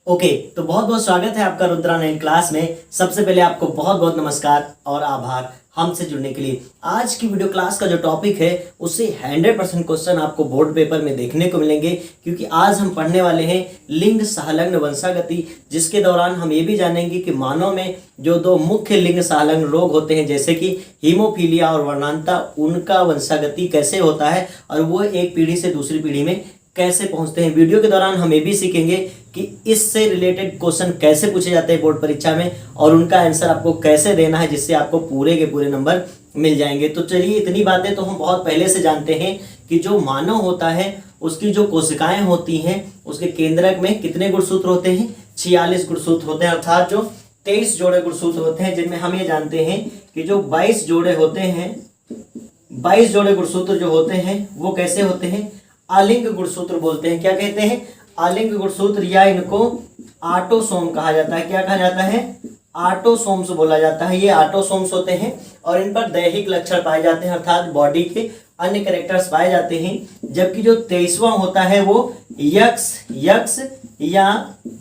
Okay तो बहुत बहुत स्वागत है आपका रुद्रा 9 क्लास में। सबसे पहले आपको बहुत बहुत नमस्कार और आभार हमसे जुड़ने के लिए। आज की वीडियो क्लास का जो टॉपिक है उससे 100% क्वेश्चन आपको बोर्ड पेपर में देखने को मिलेंगे, क्योंकि आज हम पढ़ने वाले हैं लिंग सहलग्न वंशागति, जिसके दौरान हम ये भी जानेंगे कि मानव में जो दो मुख्य लिंग सहलग्न रोग होते हैं जैसे कि हीमोफीलिया और वर्णांता, उनका वंशागति कैसे होता है और वो एक पीढ़ी से दूसरी पीढ़ी में कैसे पहुंचते हैं। वीडियो के दौरान हम ये भी सीखेंगे कि इससे रिलेटेड क्वेश्चन कैसे पूछे जाते हैं बोर्ड परीक्षा में और उनका आंसर आपको कैसे देना है, जिससे आपको पूरे के पूरे नंबर मिल जाएंगे। तो चलिए, इतनी बातें तो हम बहुत पहले से जानते हैं कि जो मानव होता है उसकी जो कोशिकाएं होती हैं उसके केंद्रक में कितने गुणसूत्र होते हैं? 46 गुणसूत्र होते हैं, अर्थात जो 23 जोड़े गुणसूत्र होते हैं, जिनमें हम ये जानते हैं कि जो 22 जोड़े होते हैं, 22 जोड़े गुणसूत्र जो होते हैं वो कैसे होते हैं? आलिंग गुणसूत्र बोलते हैं। क्या कहते हैं? आलिंग गुणसूत्र, या इनको ऑटोसोम कहा जाता है। क्या कहा जाता है? ऑटोसोम्स बोला जाता है। ये ऑटोसोम्स होते हैं और इन पर दैहिक लक्षण पाए जाते हैं, अर्थात बॉडी के अन्य कैरेक्टर्स पाए जाते हैं। जबकि जो 23वां होता है वो यक्स या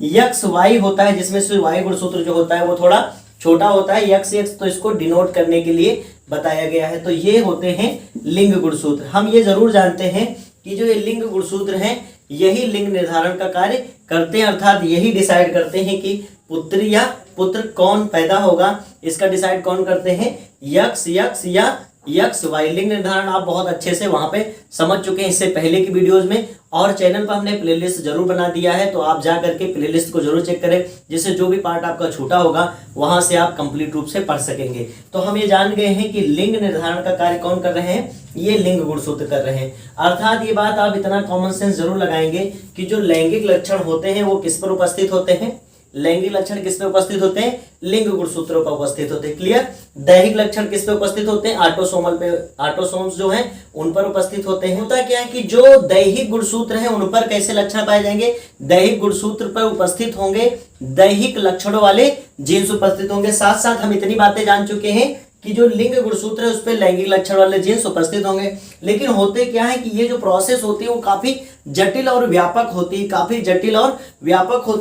यक्स वाई होता है, जिसमें से वाई गुणसूत्र जो होता है वो थोड़ा छोटा होता है। यक्स तो इसको डिनोट करने के लिए बताया गया है। तो ये होते हैं लिंग गुणसूत्र। हम ये जरूर जानते हैं कि जो ये लिंग गुणसूत्र हैं यही लिंग निर्धारण का कार्य करते हैं, अर्थात यही डिसाइड करते हैं कि पुत्री या पुत्र कौन पैदा होगा। इसका डिसाइड कौन करते हैं? यक्स या यक्स वाई। लिंग निर्धारण आप बहुत अच्छे से वहां पे समझ चुके हैं इससे पहले की वीडियोस में, और चैनल पर हमने प्लेलिस्ट जरूर बना दिया है, तो आप जा करके प्लेलिस्ट को जरूर चेक करें, जिससे जो भी पार्ट आपका छूटा होगा वहां से आप कंप्लीट रूप से पढ़ सकेंगे। तो हम ये जान गए हैं कि लिंग निर्धारण का कार्य कौन कर रहे हैं? ये लिंग गुणसूत्र कर रहे हैं। अर्थात ये बात आप इतना कॉमन सेंस जरूर लगाएंगे कि जो लैंगिक लक्षण होते हैं वो किस पर उपस्थित होते हैं? लैंगिक लक्षण किस पे उपस्थित होते हैं? लिंग गुणसूत्रों पर उपस्थित होते हैं। क्लियर? दैहिक लक्षण किस पे उपस्थित होते हैं? ऑटोसोमल पे, ऑटोसोम्स जो हैं उन पर उपस्थित होते हैं। होता क्या है कि जो दैहिक गुणसूत्र हैं उन पर कैसे लक्षण पाए जाएंगे? दैहिक गुणसूत्र पर उपस्थित होंगे दैहिक लक्षणों वाले जीन्स उपस्थित होंगे। साथ साथ हम इतनी बातें जान चुके हैं कि जो लिंग गुणसूत्र है उस पर लैंगिक लक्षण वाले जीन्स उपस्थित होंगे। लेकिन होते क्या है कि ये जो प्रोसेस होती है वो काफी जटिल और व्यापक होती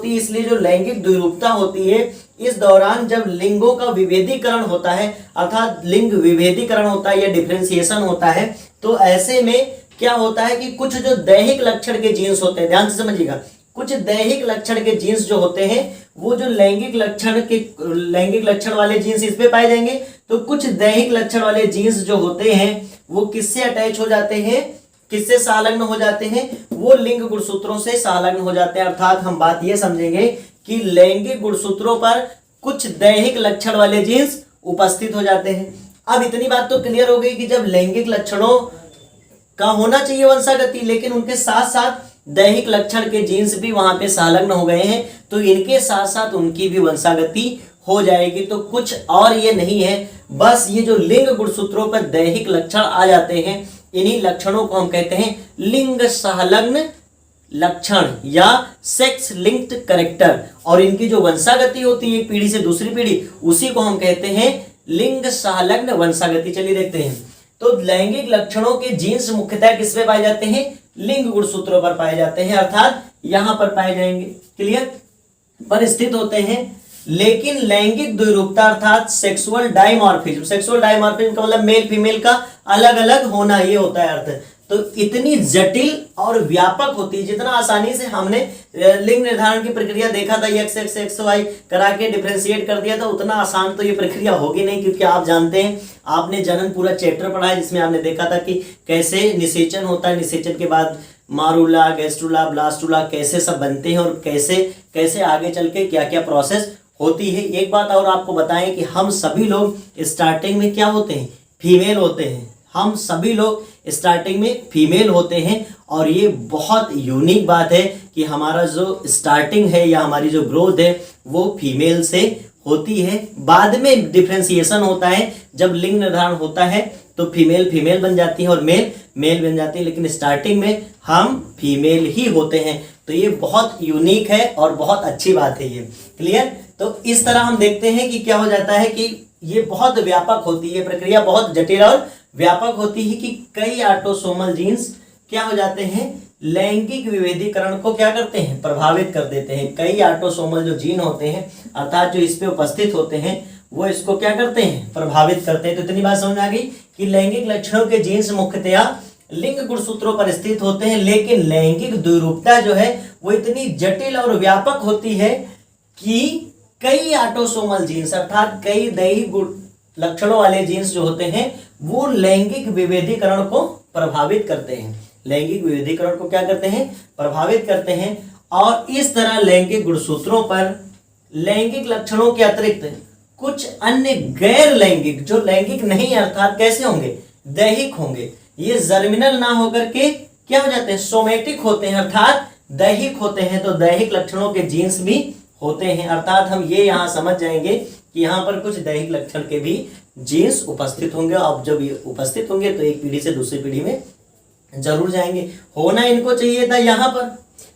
है, इसलिए जो लैंगिक द्विरूपता होती है इस दौरान जब लिंगों का विभेदीकरण होता है, अर्थात लिंग विभेदीकरण होता है या डिफरेंशिएशन होता है, तो ऐसे में क्या होता है कि कुछ जो दैहिक लक्षण के जीन्स होते हैं, ध्यान से समझिएगा, कुछ दैहिक लक्षण के जीन्स जो होते हैं वो जो लैंगिक लक्षण वाले जीन्स इस पे पाए जाएंगे, तो कुछ दैहिक लक्षण वाले जीन्स जो होते हैं वो किससे अटैच हो जाते हैं? किससे संलग्न हो जाते हैं? वो लिंग गुणसूत्रों से संलग्न हो जाते हैं। अर्थात हम बात ये समझेंगे कि लैंगिक गुणसूत्रों पर कुछ दैहिक लक्षण वाले जीन्स उपस्थित हो जाते हैं। अब इतनी बात तो क्लियर हो गई कि जब लैंगिक लक्षणों का होना चाहिए वंशागति, लेकिन उनके साथ साथ दैहिक लक्षण के जीन्स भी वहां पे संलग्न हो गए हैं, तो इनके साथ साथ उनकी भी वंशागति हो जाएगी। तो कुछ और ये नहीं है, बस ये जो लिंग गुणसूत्रों पर दैहिक लक्षण आ जाते हैं, इन्हीं लक्षणों को हम कहते हैं लिंग संलग्न लक्षण या सेक्स लिंक्ड कैरेक्टर, और इनकी जो वंशागति होती है एक पीढ़ी से दूसरी पीढ़ी, उसी को हम कहते हैं लिंग संलग्न वंशागति। चलिए देखते हैं। तो लैंगिक लक्षणों के जीन्स मुख्यतः किस पे पाए जाते हैं? लिंग गुणसूत्रों पर पाए जाते हैं, अर्थात यहां पर पाए जाएंगे। क्लियर? पर स्थित होते हैं। लेकिन लैंगिक द्विरूपता अर्थात सेक्सुअल डायमॉर्फिज्म का मतलब मेल फीमेल का अलग अलग होना, ये होता है अर्थ। तो इतनी जटिल और व्यापक होती है, जितना आसानी से हमने लिंग निर्धारण की प्रक्रिया देखा था, एक्स वाई करा के डिफरेंशिएट कर दिया था, उतना आसान तो ये प्रक्रिया होगी नहीं, क्योंकि आप जानते हैं आपने जनन पूरा चैप्टर पढ़ा है जिसमें आपने देखा था कि कैसे निषेचन होता है, निषेचन के बाद मारूला, गैस्ट्रुला, ब्लास्टुला कैसे सब बनते हैं और कैसे कैसे आगे चल के क्या क्या प्रोसेस होती है। एक बात और आपको बताएं कि हम सभी लोग स्टार्टिंग में क्या होते हैं? फीमेल होते हैं। हम सभी लोग स्टार्टिंग में फीमेल होते हैं, और ये बहुत यूनिक बात है कि हमारा जो स्टार्टिंग है या हमारी जो ग्रोथ है वो फीमेल से होती है। बाद में डिफरेंशिएशन होता है, जब लिंग निर्धारण होता है तो फीमेल बन जाती है और मेल बन जाती है, लेकिन स्टार्टिंग में हम फीमेल ही होते हैं। तो ये बहुत यूनिक है और बहुत अच्छी बात है ये। क्लियर? तो इस तरह हम देखते हैं कि क्या हो जाता है कि ये बहुत व्यापक होती है, प्रक्रिया बहुत जटिल और व्यापक होती है कि कई ऑटोसोमल जीन्स क्या हो जाते हैं? लैंगिक विभेदीकरण को क्या करते हैं, प्रभावित कर देते हैं। कई ऑटोसोमल जो जीन होते हैं अर्थात जो इस पे उपस्थित होते हैं वो इसको क्या करते हैं, प्रभावित करते हैं। तो इतनी बात समझ आ गई कि लैंगिक लक्षणों के जीन्स मुख्यतया लिंग गुणसूत्रों पर स्थित होते हैं, लेकिन लैंगिक द्विरूपता जो है वो इतनी जटिल और व्यापक होती है कि कई ऑटोसोमल जीन्स अर्थात कई दैहिक लक्षणों वाले जीन्स जो होते हैं वो लैंगिक विभेदीकरण को प्रभावित करते हैं। लैंगिक विभेदीकरण को क्या करते हैं, प्रभावित करते हैं। और इस तरह लैंगिक गुणसूत्रों पर लैंगिक लक्षणों के अतिरिक्त कुछ अन्य गैर लैंगिक जो लैंगिक नहीं अर्थात कैसे होंगे, दैहिक होंगे, ये जर्मिनल ना होकर के क्या हो जाते हैं, सोमेटिक होते हैं अर्थात दैहिक होते हैं। तो दैहिक लक्षणों के जीन्स भी होते हैं अर्थात हम ये यहाँ समझ जाएंगे कि यहाँ पर कुछ दैहिक लक्षण के भी जीन्स उपस्थित होंगे। अब जब ये उपस्थित होंगे तो एक पीढ़ी से दूसरी पीढ़ी में जरूर जाएंगे। होना इनको चाहिए था यहाँ पर,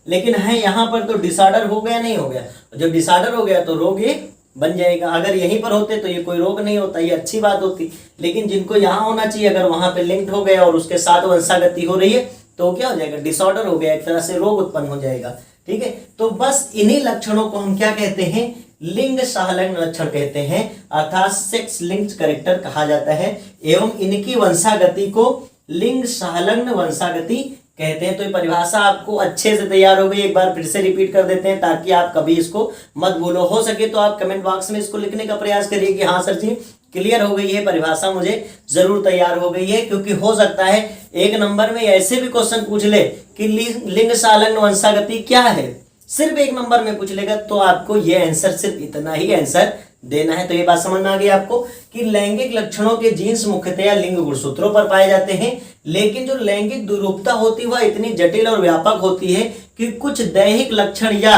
लेकिन है यहाँ पर तो डिसऑर्डर हो गया, नहीं हो गया। जब डिसऑर्डर हो गया तो रोग ये बन जाएगा। अगर यहीं पर होते तो ये कोई रोग नहीं होता, ये अच्छी बात होती। लेकिन जिनको यहाँ होना चाहिए अगर वहां पे लिंक्ड हो गया और उसके साथ वंशागति हो रही है तो क्या हो जाएगा, डिसऑर्डर हो गया, एक तरह से रोग उत्पन्न हो जाएगा। ठीक है, तो बस इन्हीं लक्षणों को हम क्या कहते हैं, लिंग सहलग्न लक्षण कहते हैं अर्थात सेक्स लिंक्ड कैरेक्टर कहा जाता है। एवं इनकी वंशागति को लिंग सहलग्न वंशागति कहते हैं। तो ये परिभाषा आपको अच्छे से तैयार हो गई, एक बार फिर से रिपीट कर देते हैं ताकि आप कभी इसको मत भूलो। हो सके तो आप कमेंट बॉक्स में इसको लिखने का प्रयास करिए कि हाँ सर जी क्लियर हो गई है, परिभाषा मुझे जरूर तैयार हो गई है। क्योंकि हो सकता है एक नंबर में ऐसे भी क्वेश्चन पूछ ले कि लिंग सहलग्न वंशागति क्या है, सिर्फ एक नंबर में पूछ लेगा तो आपको ये आंसर, सिर्फ इतना ही आंसर देना है। तो ये बात समझ में आ गई आपको कि लैंगिक लक्षणों के जीन्स मुख्यतया लिंग गुणसूत्रों पर पाए जाते हैं, लेकिन जो लैंगिक द्विरूपता होती है वह इतनी जटिल और व्यापक होती है कि कुछ दैहिक लक्षण या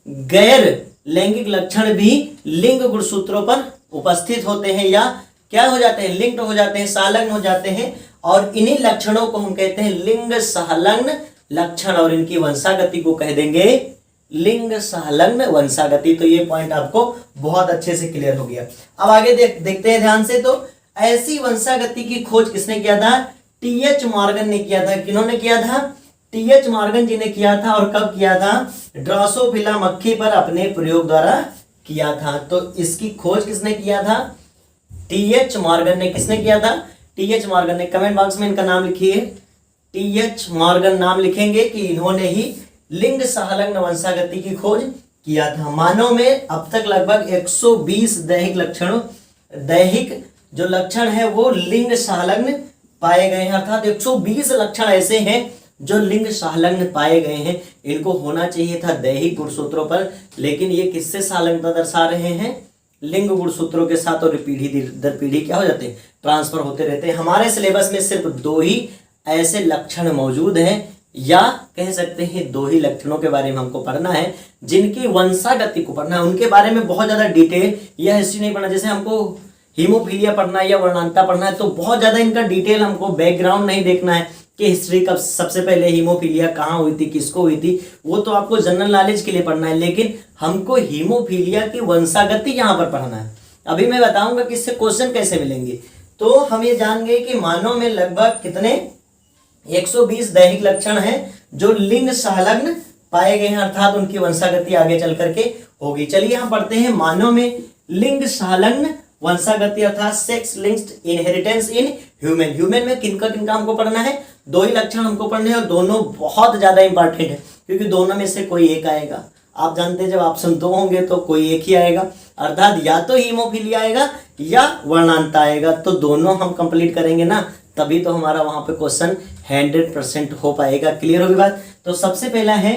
गैर लैंगिक लक्षण भी लिंग गुणसूत्रों पर उपस्थित होते हैं या क्या हो जाते हैं, लिंक्ड हो जाते हैं, संलग्न हो जाते हैं। और इन्हीं लक्षणों को हम कहते हैं लिंग संलग्न लक्षण और इनकी वंशागति को कह देंगे लिंग संलग्न वंशागति। तो ये पॉइंट आपको बहुत अच्छे से क्लियर हो गया। अब आगे देखते हैं ध्यान से। तो ऐसी वंशागति की खोज किसने किया था, टीएच मॉर्गन ने किया था। किन्होंने किया था, टीएच मॉर्गन जी ने किया था। और कब किया था, ड्रोसोफिला मक्खी पर अपने प्रयोग द्वारा किया था। तो इसकी खोज किसने किया था, टीएच मॉर्गन ने। किसने किया था, टीएच मॉर्गन ने। कमेंट बॉक्स में इनका नाम लिखिए, टीएच मॉर्गन नाम लिखेंगे कि इन्होंने ही लिंग संलग्न वंशागति की खोज किया था। मानव में अब तक लगभग 120 दैहिक लक्षण, दैहिक जो लक्षण है वो लिंग संलग्न पाए गए हैं अर्थात 120 लक्षण ऐसे हैं जो लिंग संलग्न पाए गए हैं। इनको होना चाहिए था दैहिक गुणसूत्रों पर, लेकिन ये किससे संलग्नता दर्शा रहे हैं, लिंग गुणसूत्रों के साथ। और पीढ़ी दर पीढ़ी क्या हो जाते हैं, ट्रांसफर होते रहते हैं। हमारे सिलेबस में सिर्फ 2 ही ऐसे लक्षण मौजूद हैं, या कह सकते हैं 2 ही लक्षणों के बारे में हमको पढ़ना है जिनकी वंशागति को पढ़ना है। उनके बारे में बहुत ज्यादा डिटेल या हिस्ट्री नहीं पढ़ना। जैसे हमको हीमोफीलिया पढ़ना है या वर्णांता पढ़ना है तो बहुत ज्यादा इनका डिटेल हमको बैकग्राउंड नहीं देखना है कि हिस्ट्री कब सबसे पहले हीमोफीलिया कहाँ हुई थी, किसको हुई थी, वो तो आपको जनरल नॉलेज के लिए पढ़ना है। लेकिन हमको हीमोफीलिया की वंशागति यहाँ पर पढ़ना है। अभी मैं बताऊंगा कि इससे क्वेश्चन कैसे मिलेंगे। तो हम ये जान गए कि मानव में लगभग कितने 120 दैहिक लक्षण हैं जो लिंग संलग्न पाए गए हैं अर्थात उनकी वंशागति आगे चल करके होगी। चलिए हम पढ़ते हैं मानव में लिंग संलग्न वंशागति अर्थात sex linked inheritance in human. Human में किनका किनका हमको पढ़ना है, 2 ही लक्षण हमको पढ़ने हैं और दोनों बहुत ज्यादा इंपॉर्टेंट है क्योंकि दोनों में से कोई एक आएगा। आप जानते हैं जब ऑप्शन 2 होंगे तो कोई एक ही आएगा अर्थात या तो हीमोफीलिया आएगा या वर्णांता आएगा। तो दोनों हम कंप्लीट करेंगे ना, तभी तो हमारा वहां पे क्वेश्चन 100% हो पाएगा। क्लियर होगी बात। तो सबसे पहला है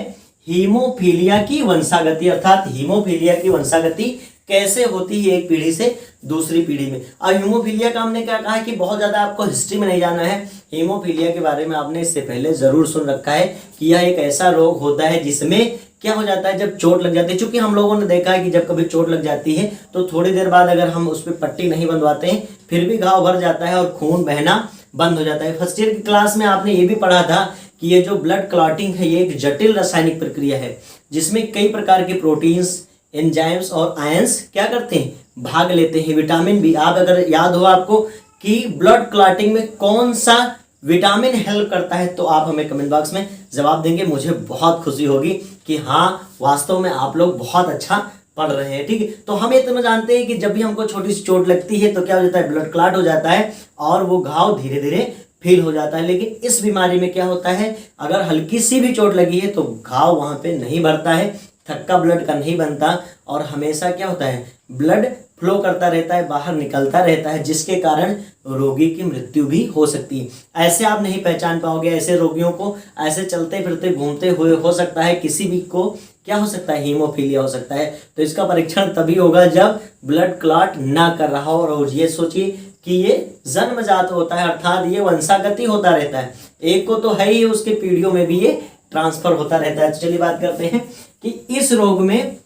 हीमोफीलिया की वंशागति अर्थात हीमोफीलिया की वंशागति कैसे होती है एक पीढ़ी से दूसरी पीढ़ी में। अब हीमोफीलिया का हमने क्या कहा कि बहुत ज्यादा आपको हिस्ट्री में नहीं जाना है। हीमोफीलिया के बारे में आपने इससे पहले जरूर सुन रखा है कि यह एक ऐसा रोग होता है जिसमें क्या हो जाता है, जब चोट लग जाती है। चूंकि हम लोगों ने देखा है कि जब कभी चोट लग जाती है तो थोड़ी देर बाद अगर हम उस पर पट्टी नहीं बंधवाते हैं फिर भी घाव भर जाता है और खून बहना बंद हो जाता है। फर्स्ट ईयर की क्लास में आपने ये भी पढ़ा था कि ये जो ब्लड क्लॉटिंग है ये एक जटिल रासायनिक प्रक्रिया है जिसमें कई प्रकार के प्रोटीन्स, एंजाइम्स और आयंस क्या करते हैं, भाग लेते हैं। विटामिन बी, आप अगर याद हो आपको कि ब्लड क्लॉटिंग में कौन सा विटामिन हेल्प करता है, तो आप हमें कमेंट बॉक्स में जवाब देंगे। मुझे बहुत खुशी होगी कि हाँ, वास्तव में आप लोग बहुत अच्छा पढ़ रहे हैं। ठीक है, तो हम इतना जानते हैं कि जब भी हमको छोटी सी चोट लगती है तो क्या हो जाता है, ब्लड क्लॉट हो जाता है और वो घाव धीरे धीरे फील हो जाता है। लेकिन इस बीमारी में क्या होता है, अगर हल्की सी भी चोट लगी है तो घाव वहां पे नहीं भरता है, थक्का ब्लड का नहीं बनता और हमेशा क्या होता है, ब्लड फ्लो करता रहता है, बाहर निकलता रहता है, जिसके कारण रोगी की मृत्यु भी हो सकती है। ऐसे आप नहीं पहचान पाओगे, ऐसे रोगियों को ऐसे चलते फिरते घूमते हुए हो सकता है किसी भी को क्या हो सकता है, हीमोफीलिया हो सकता है। तो इसका परीक्षण तभी होगा जब ब्लड क्लॉट ना कर रहा हो। और ये सोचिए कि ये जन्मजात होता है, अर्थात ये वंशागति होता रहता है। एक को तो है ही, उसके पीढ़ियों में भी ये ट्रांसफर होता रहता है। चलिए बात करते हैं कि इस रोग में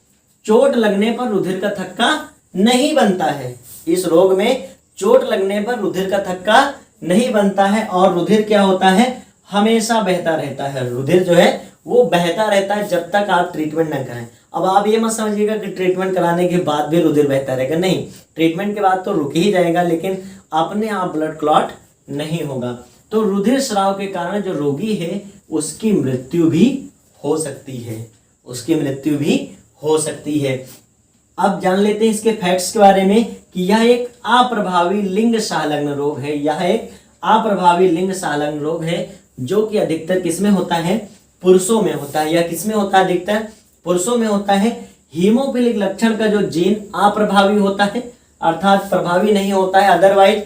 चोट लगने पर रुधिर का थक्का नहीं बनता है। इस रोग में चोट लगने पर रुधिर का थक्का नहीं बनता है और रुधिर क्या होता है, हमेशा बहता रहता है। रुधिर जो है वो बहता रहता है जब तक आप ट्रीटमेंट न करें। अब आप ये मत समझिएगा कि ट्रीटमेंट कराने के बाद भी रुधिर बहता रहेगा, नहीं, ट्रीटमेंट के बाद तो रुक ही जाएगा, लेकिन अपने आप ब्लड क्लॉट नहीं होगा। तो रुधिर स्राव के कारण जो रोगी है उसकी मृत्यु भी हो सकती है, उसकी मृत्यु भी हो सकती है। अब जान लेते हैं इसके फैक्ट्स के बारे में कि यह एक अप्रभावी लिंग संलग्न रोग है। यह एक अप्रभावी लिंग संलग्न रोग है जो कि अधिकतर किसमें होता है, पुरुषों में होता है। यह किसमें होता है, अधिकतर पुरुषों में होता है। हीमोफिलिक लक्षण का जो जीन अप्रभावी होता है, अर्थात प्रभावी नहीं होता है। अदरवाइज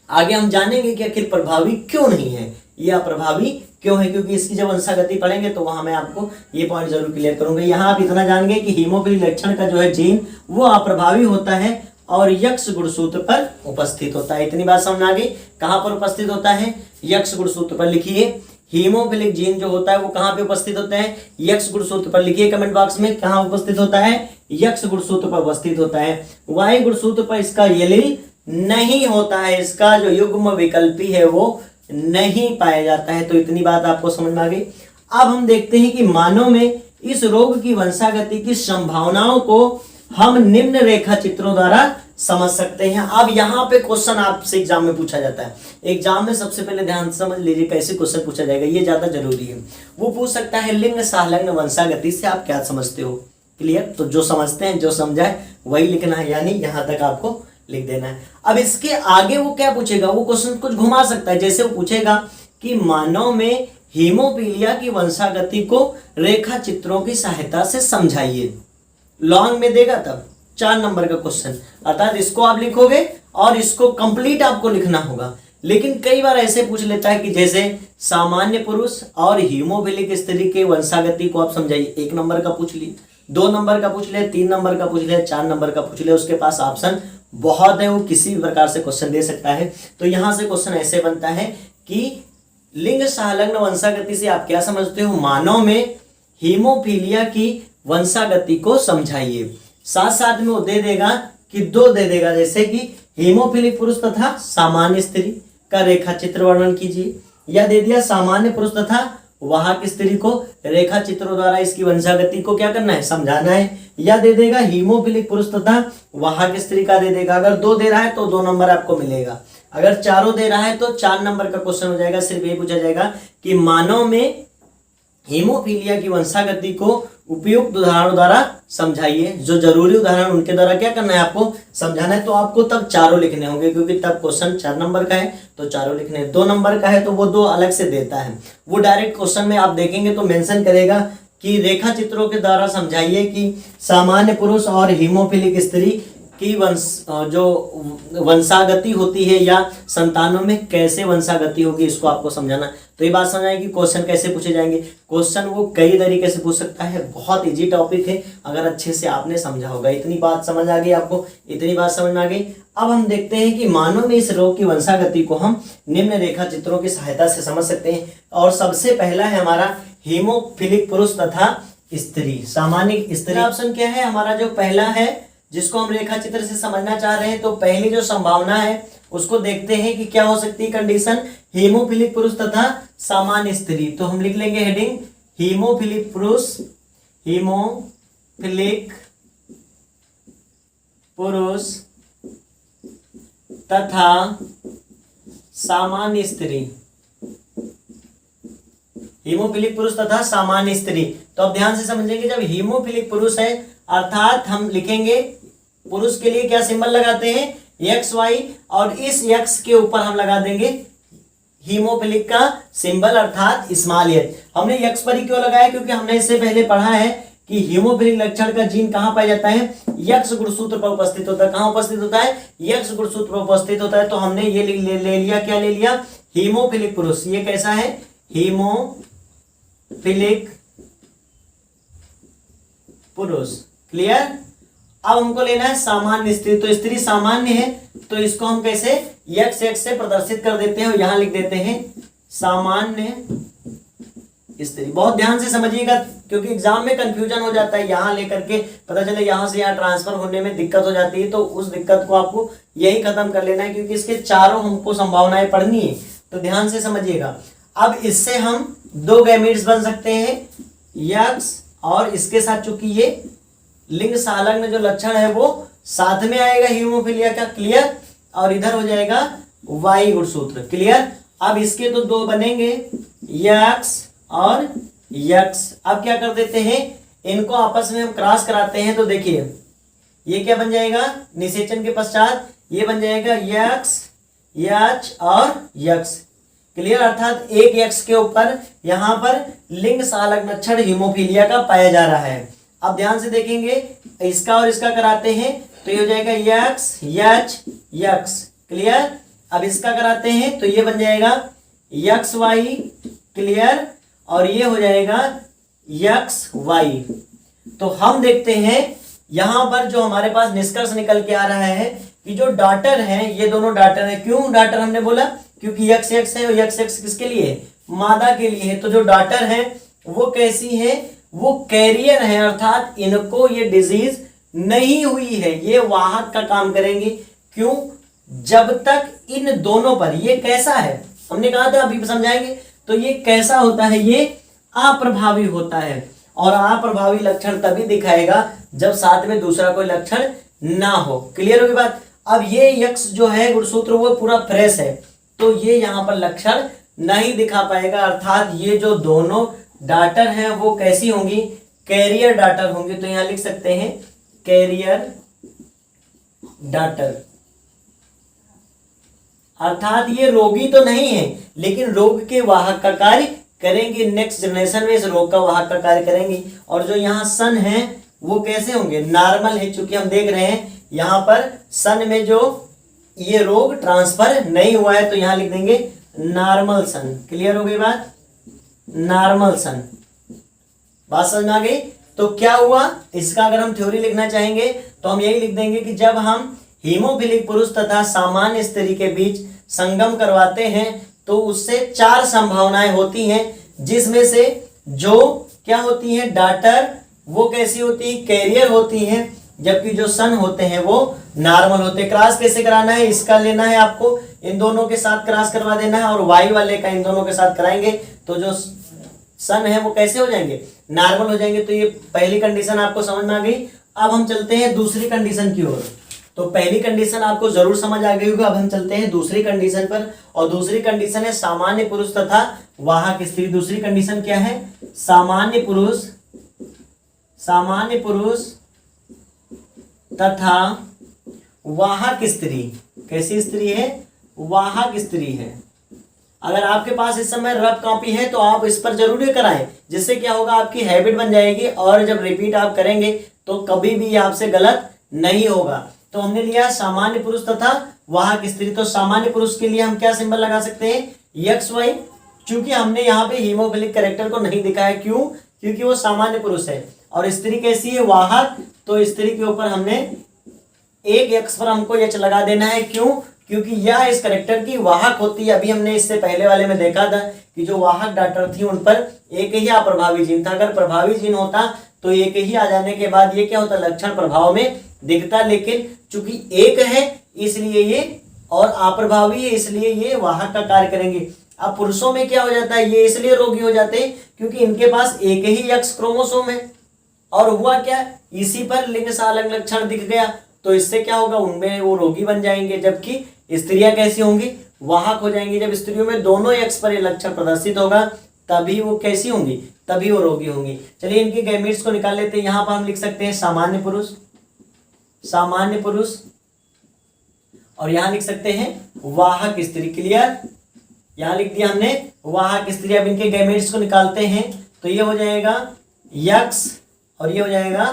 आगे हम जानेंगे कि आखिर प्रभावी क्यों नहीं है, यह अप्रभावी क्यों है, क्योंकि इसकी जब वंशागति पढ़ेंगे तो वहां मैं आपको ये पॉइंट जरूर क्लियर करूंगा। यहाँ आप इतना जान गए कि हीमोफिलिक लक्षण का जो है जीन वो अप्रभावी होता है और यक्ष गुणसूत्र पर उपस्थित होता है। इतनी बात समझ आ गई। कहां पर उपस्थित होता है, यक्ष गुणसूत्र पर। लिखिए हीमोफिलिक जीन जो होता है वो कहां पे उपस्थित होते हैं, यक्ष गुणसूत्र पर। लिखिए कमेंट बॉक्स में कहां उपस्थित होता है, यक्ष गुणसूत्र पर उपस्थित होता है। वाई गुणसूत्र पर इसका एलील नहीं होता है, इसका जो युग्म विकल्पी है वो नहीं पाया जाता है। तो इतनी बात आपको समझ में आ गई। अब हम देखते हैं कि मानव में इस रोग की वंशागति की संभावनाओं को हम निम्न रेखा चित्रों द्वारा समझ सकते हैं। अब यहाँ पे क्वेश्चन आपसे एग्जाम में पूछा जाता है। एग्जाम में सबसे पहले ध्यान से समझ लीजिए कैसे क्वेश्चन पूछा जाएगा, ये ज्यादा जरूरी है। वो पूछ सकता है लिंग संलग्न वंशागति से आप क्या समझते हो। क्लियर, तो जो समझते हैं, जो समझाए वही लिखना है, यानी यहाँ तक आपको लिख देना है। अब इसके आगे वो क्या पूछेगा, वो क्वेश्चन कुछ घुमा सकता है। जैसे वो पूछेगा कि मानव में हीमोफीलिया की वंशागति को रेखा चित्रों की सहायता से समझाइए। लॉन्ग में देगा तब 4 नंबर का क्वेश्चन, अर्थात इसको आप लिखोगे और इसको कंप्लीट आपको लिखना होगा। लेकिन कई बार ऐसे पूछ लेता है कि जैसे सामान्य पुरुष और हीमोफिलिक स्त्री के वंशागति को आप समझाइए। 1 नंबर का पूछ लिए, 2 नंबर का पूछ लिया, 3 नंबर का पूछ लिया, 4 नंबर का पूछ लिया। उसके पास ऑप्शन बहुत है, वो किसी भी प्रकार से क्वेश्चन दे सकता है। तो यहां से क्वेश्चन ऐसे बनता है कि लिंग संलग्न वंशागति से आप क्या समझते हो, मानव में हीमोफीलिया की वंशागति को समझाइए। साथ साथ में वो दे देगा कि 2 दे देगा, जैसे कि हीमोफिलिक पुरुष तथा सामान्य स्त्री का रेखा चित्र वर्णन कीजिए, या दे दिया सामान्य पुरुष तथा वाहक स्त्री को रेखा चित्रों द्वारा इसकी वंशागति को क्या करना है, समझाना है। या दे देगा हीमोफिलिक पुरुष तथा वाहक स्त्री का दे देगा। अगर 2 दे रहा है तो 2 नंबर आपको मिलेगा, अगर चारों दे रहा है तो 4 नंबर का क्वेश्चन हो जाएगा। सिर्फ ये पूछा जाएगा कि मानव में हीमोफीलिया की वंशागति को उपयुक्त उदाहरणों द्वारा समझाइए। जो जरूरी उदाहरण उनके द्वारा क्या करना है, आपको समझाना है। तो आपको तब चारों लिखने होंगे, क्योंकि तब क्वेश्चन 4 नंबर का है तो चारों लिखने हैं। 2 नंबर का है तो वो 2 अलग से देता है। वो डायरेक्ट क्वेश्चन में आप देखेंगे तो मेंशन करेगा कि रेखा चित्रों के द्वारा समझाइए कि सामान्य पुरुष और हीमोफिलिक स्त्री की जो वंशागति होती है या संतानों में कैसे वंशागति होगी, इसको आपको समझाना। तो ये बात समझ आएगी क्वेश्चन कैसे पूछे जाएंगे। क्वेश्चन वो कई तरीके से पूछ सकता है, बहुत इजी टॉपिक है अगर अच्छे से आपने समझा होगा। इतनी बात समझ आ गई आपको, इतनी बात समझ में आ गई। अब हम देखते हैं कि मानव में इस रोग की वंशागति को हम निम्न रेखा चित्रों की सहायता से समझ सकते हैं। और सबसे पहला है हमारा हीमोफिलिक पुरुष तथा स्त्री। सामान्य स्त्री ऑप्शन क्या है हमारा, जो पहला है जिसको हम रेखा चित्र से समझना चाह रहे हैं। तो पहली जो संभावना है उसको देखते हैं कि क्या हो सकती है कंडीशन, हीमोफिलिक पुरुष तथा सामान्य स्त्री। तो हम लिख लेंगे हेडिंग हीमोफिलिक पुरुष, हीमोफिलिक पुरुष तथा सामान्य स्त्री। हीमोफिलिक पुरुष तथा सामान्य स्त्री। तो अब ध्यान से समझेंगे, जब हीमोफिलिक पुरुष है अर्थात हम लिखेंगे पुरुष के लिए क्या सिंबल लगाते हैं, एक्स वाई, और इस एक्स के ऊपर हम लगा देंगे हीमोफिलिक का सिंबल अर्थात स्मॉल एच। हमने एक्स पर ही क्यों लगाया, क्योंकि हमने इससे पहले पढ़ा है कि हीमोफिलिक लक्षण का जीन कहां पाया जाता है, यक्स गुणसूत्र पर उपस्थित होता है। कहां उपस्थित होता है, यक्स गुणसूत्र पर उपस्थित होता है। तो हमने ये ले लिया, क्या ले लिया, हीमोफिलिक पुरुष। ये कैसा है, हीमोफिलिक पुरुष। क्लियर। अब हमको लेना है सामान्य स्त्री। तो स्त्री सामान्य है, तो इसको हम कैसे यक्स एक्स से प्रदर्शित कर देते हैं और यहां लिख देते हैं सामान्य स्त्री। बहुत ध्यान से समझिएगा, क्योंकि एग्जाम में कंफ्यूजन हो जाता है, यहां लेकर के पता चले यहां से यहां ट्रांसफर होने में दिक्कत हो जाती है। तो उस दिक्कत को आपको यही खत्म कर लेना है, क्योंकि इसके चारों हमको संभावनाएं पढ़नी है। तो ध्यान से समझिएगा। अब इससे हम दो गैमेट्स बन सकते हैं, यक्स, और इसके साथ चूंकि ये लिंग संलग्न जो लक्षण है वो साथ में आएगा हीमोफिलिया का। क्लियर। और इधर हो जाएगा वाई गुणसूत्र। क्लियर। अब इसके तो दो बनेंगे, यक्स और यक्स। अब क्या कर देते हैं, इनको आपस में हम क्रॉस कराते हैं। तो देखिए ये क्या बन जाएगा, निषेचन के पश्चात ये बन जाएगा यक्स, यच और यक्स। क्लियर। अर्थात एक यक्स के ऊपर यहां पर लिंग संलग्न लक्षण हीमोफिलिया का पाया जा रहा है। अब ध्यान से देखेंगे, इसका और इसका कराते हैं तो ये हो जाएगा यक्स, यच, यक्स। क्लियर। अब इसका कराते हैं तो ये बन जाएगा यक्स वाई। क्लियर। और ये हो जाएगा यक्स वाई। तो हम देखते हैं यहां पर जो हमारे पास निष्कर्ष निकल के आ रहा है कि जो डॉटर है, ये दोनों डॉटर है। क्यों डॉटर हमने बोला, क्योंकि यक्स एक्स है और यक्स एक्स किसके लिए है, मादा के लिए है। तो जो डॉटर है वो कैसी है, वो कैरियर है, अर्थात इनको ये डिजीज नहीं हुई है, ये वाहक का काम करेंगी। क्यों, जब तक इन दोनों पर ये कैसा है, हमने कहा था अभी समझाएंगे। तो ये कैसा होता है, ये अप्रभावी होता है। और अप्रभावी लक्षण तभी दिखाएगा जब साथ में दूसरा कोई लक्षण ना हो। क्लियर होगी बात। अब ये यक्स जो है गुणसूत्र वो पूरा फ्रेश है, तो ये यहां पर लक्षण नहीं दिखा पाएगा। अर्थात ये जो दोनों डॉटर हैं वो कैसी होंगी, कैरियर डॉटर होंगी। तो यहां लिख सकते हैं कैरियर डॉटर। अर्थात ये रोगी तो नहीं है, लेकिन रोग के वाहक का कार्य करेंगे। नेक्स्ट जनरेशन में इस रोग का वाहक का कार्य करेंगी। और जो यहाँ सन है वो कैसे होंगे, नॉर्मल है। चूंकि हम देख रहे हैं यहाँ पर सन में जो ये रोग ट्रांसफर नहीं हुआ है, तो यहां लिख देंगे नॉर्मल सन। क्लियर हो गई बात, नॉर्मल सन। बात समझ में आ गई। तो क्या हुआ, इसका अगर हम थ्योरी लिखना चाहेंगे तो हम यही लिख देंगे कि जब हम हीमोफिलिक पुरुष तथा सामान्य स्त्री के बीच संगम करवाते हैं तो उससे चार संभावनाएं होती हैं, जिसमें से जो क्या होती हैं, डॉटर वो कैसी होती है, कैरियर होती हैं, जबकि जो सन होते हैं वो नॉर्मल होते हैं। क्रॉस कैसे कराना है, इसका लेना है आपको, इन दोनों के साथ क्रॉस करवा देना है, और वाई वाले का इन दोनों के साथ कराएंगे तो जो सन है वो कैसे हो जाएंगे, नॉर्मल हो जाएंगे। तो ये पहली कंडीशन आपको समझ में आ गई। अब हम चलते हैं दूसरी कंडीशन की ओर। तो पहली कंडीशन आपको जरूर समझ आ गई होगी। अब हम चलते हैं दूसरी कंडीशन पर, और दूसरी कंडीशन है सामान्य पुरुष तथा वाहक स्त्री। दूसरी कंडीशन क्या है, सामान्य पुरुष तथा वाहक स्त्री। कैसी स्त्री है, वाहक स्त्री है। अगर आपके पास इस समय रफ कॉपी है तो आप इस पर जरूर कराएं, जिससे क्या होगा, आपकी हैबिट बन जाएगी और जब रिपीट आप करेंगे तो कभी भी आपसे गलत नहीं होगा। तो हमने लिया सामान्य पुरुष तथा वाहक स्त्री। तो सामान्य पुरुष के लिए हम क्या सिंबल लगा सकते हैं, एक्स वाई। चूंकि हमने यहाँ पे हीमोफिलिक कैरेक्टर को नहीं दिखाया, क्यों, क्योंकि वो सामान्य पुरुष है। और स्त्री कैसी है, वाहक। तो स्त्री के ऊपर हमने एक एक्स पर हमको एच लगा देना है। क्यों, क्योंकि यह इस कैरेक्टर की वाहक होती है। अभी हमने इससे पहले वाले में देखा था कि जो वाहक डॉटर थी उन पर एक ही अप्रभावी जीन था। अगर प्रभावी जीन होता तो एक ही आ जाने के बाद ये क्या होता, लक्षण प्रभाव में दिखता। लेकिन चूंकि एक है इसलिए ये, और अप्रभावी है इसलिए ये वाहक का कार्य करेंगे। अब पुरुषों में क्या हो जाता है, ये इसलिए रोगी हो जाते हैं क्योंकि इनके पास एक ही एक्स क्रोमोसोम है। और हुआ क्या, इसी पर लिंग संलग्न लक्षण दिख गया, तो इससे क्या होगा, उनमें वो रोगी बन जाएंगे। जबकि स्त्रियां कैसी होंगी, वाहक हो जाएंगी। जब स्त्रियों में दोनों एक्स पर ये लक्षण प्रदर्शित होगा तभी वो कैसी होंगी, तभी वो रोगी होंगी। चलिए इनके गैमीट्स को निकाल लेते हैं। यहाँ पर हम लिख सकते हैं सामान्य पुरुष, सामान्य पुरुष, और यहां लिख सकते हैं वाहक स्त्री। क्लियर, यहां लिख दिया हमने वाहक स्त्री। अब इनके गैमेट्स को निकालते हैं तो ये हो जाएगा यक्स और ये हो जाएगा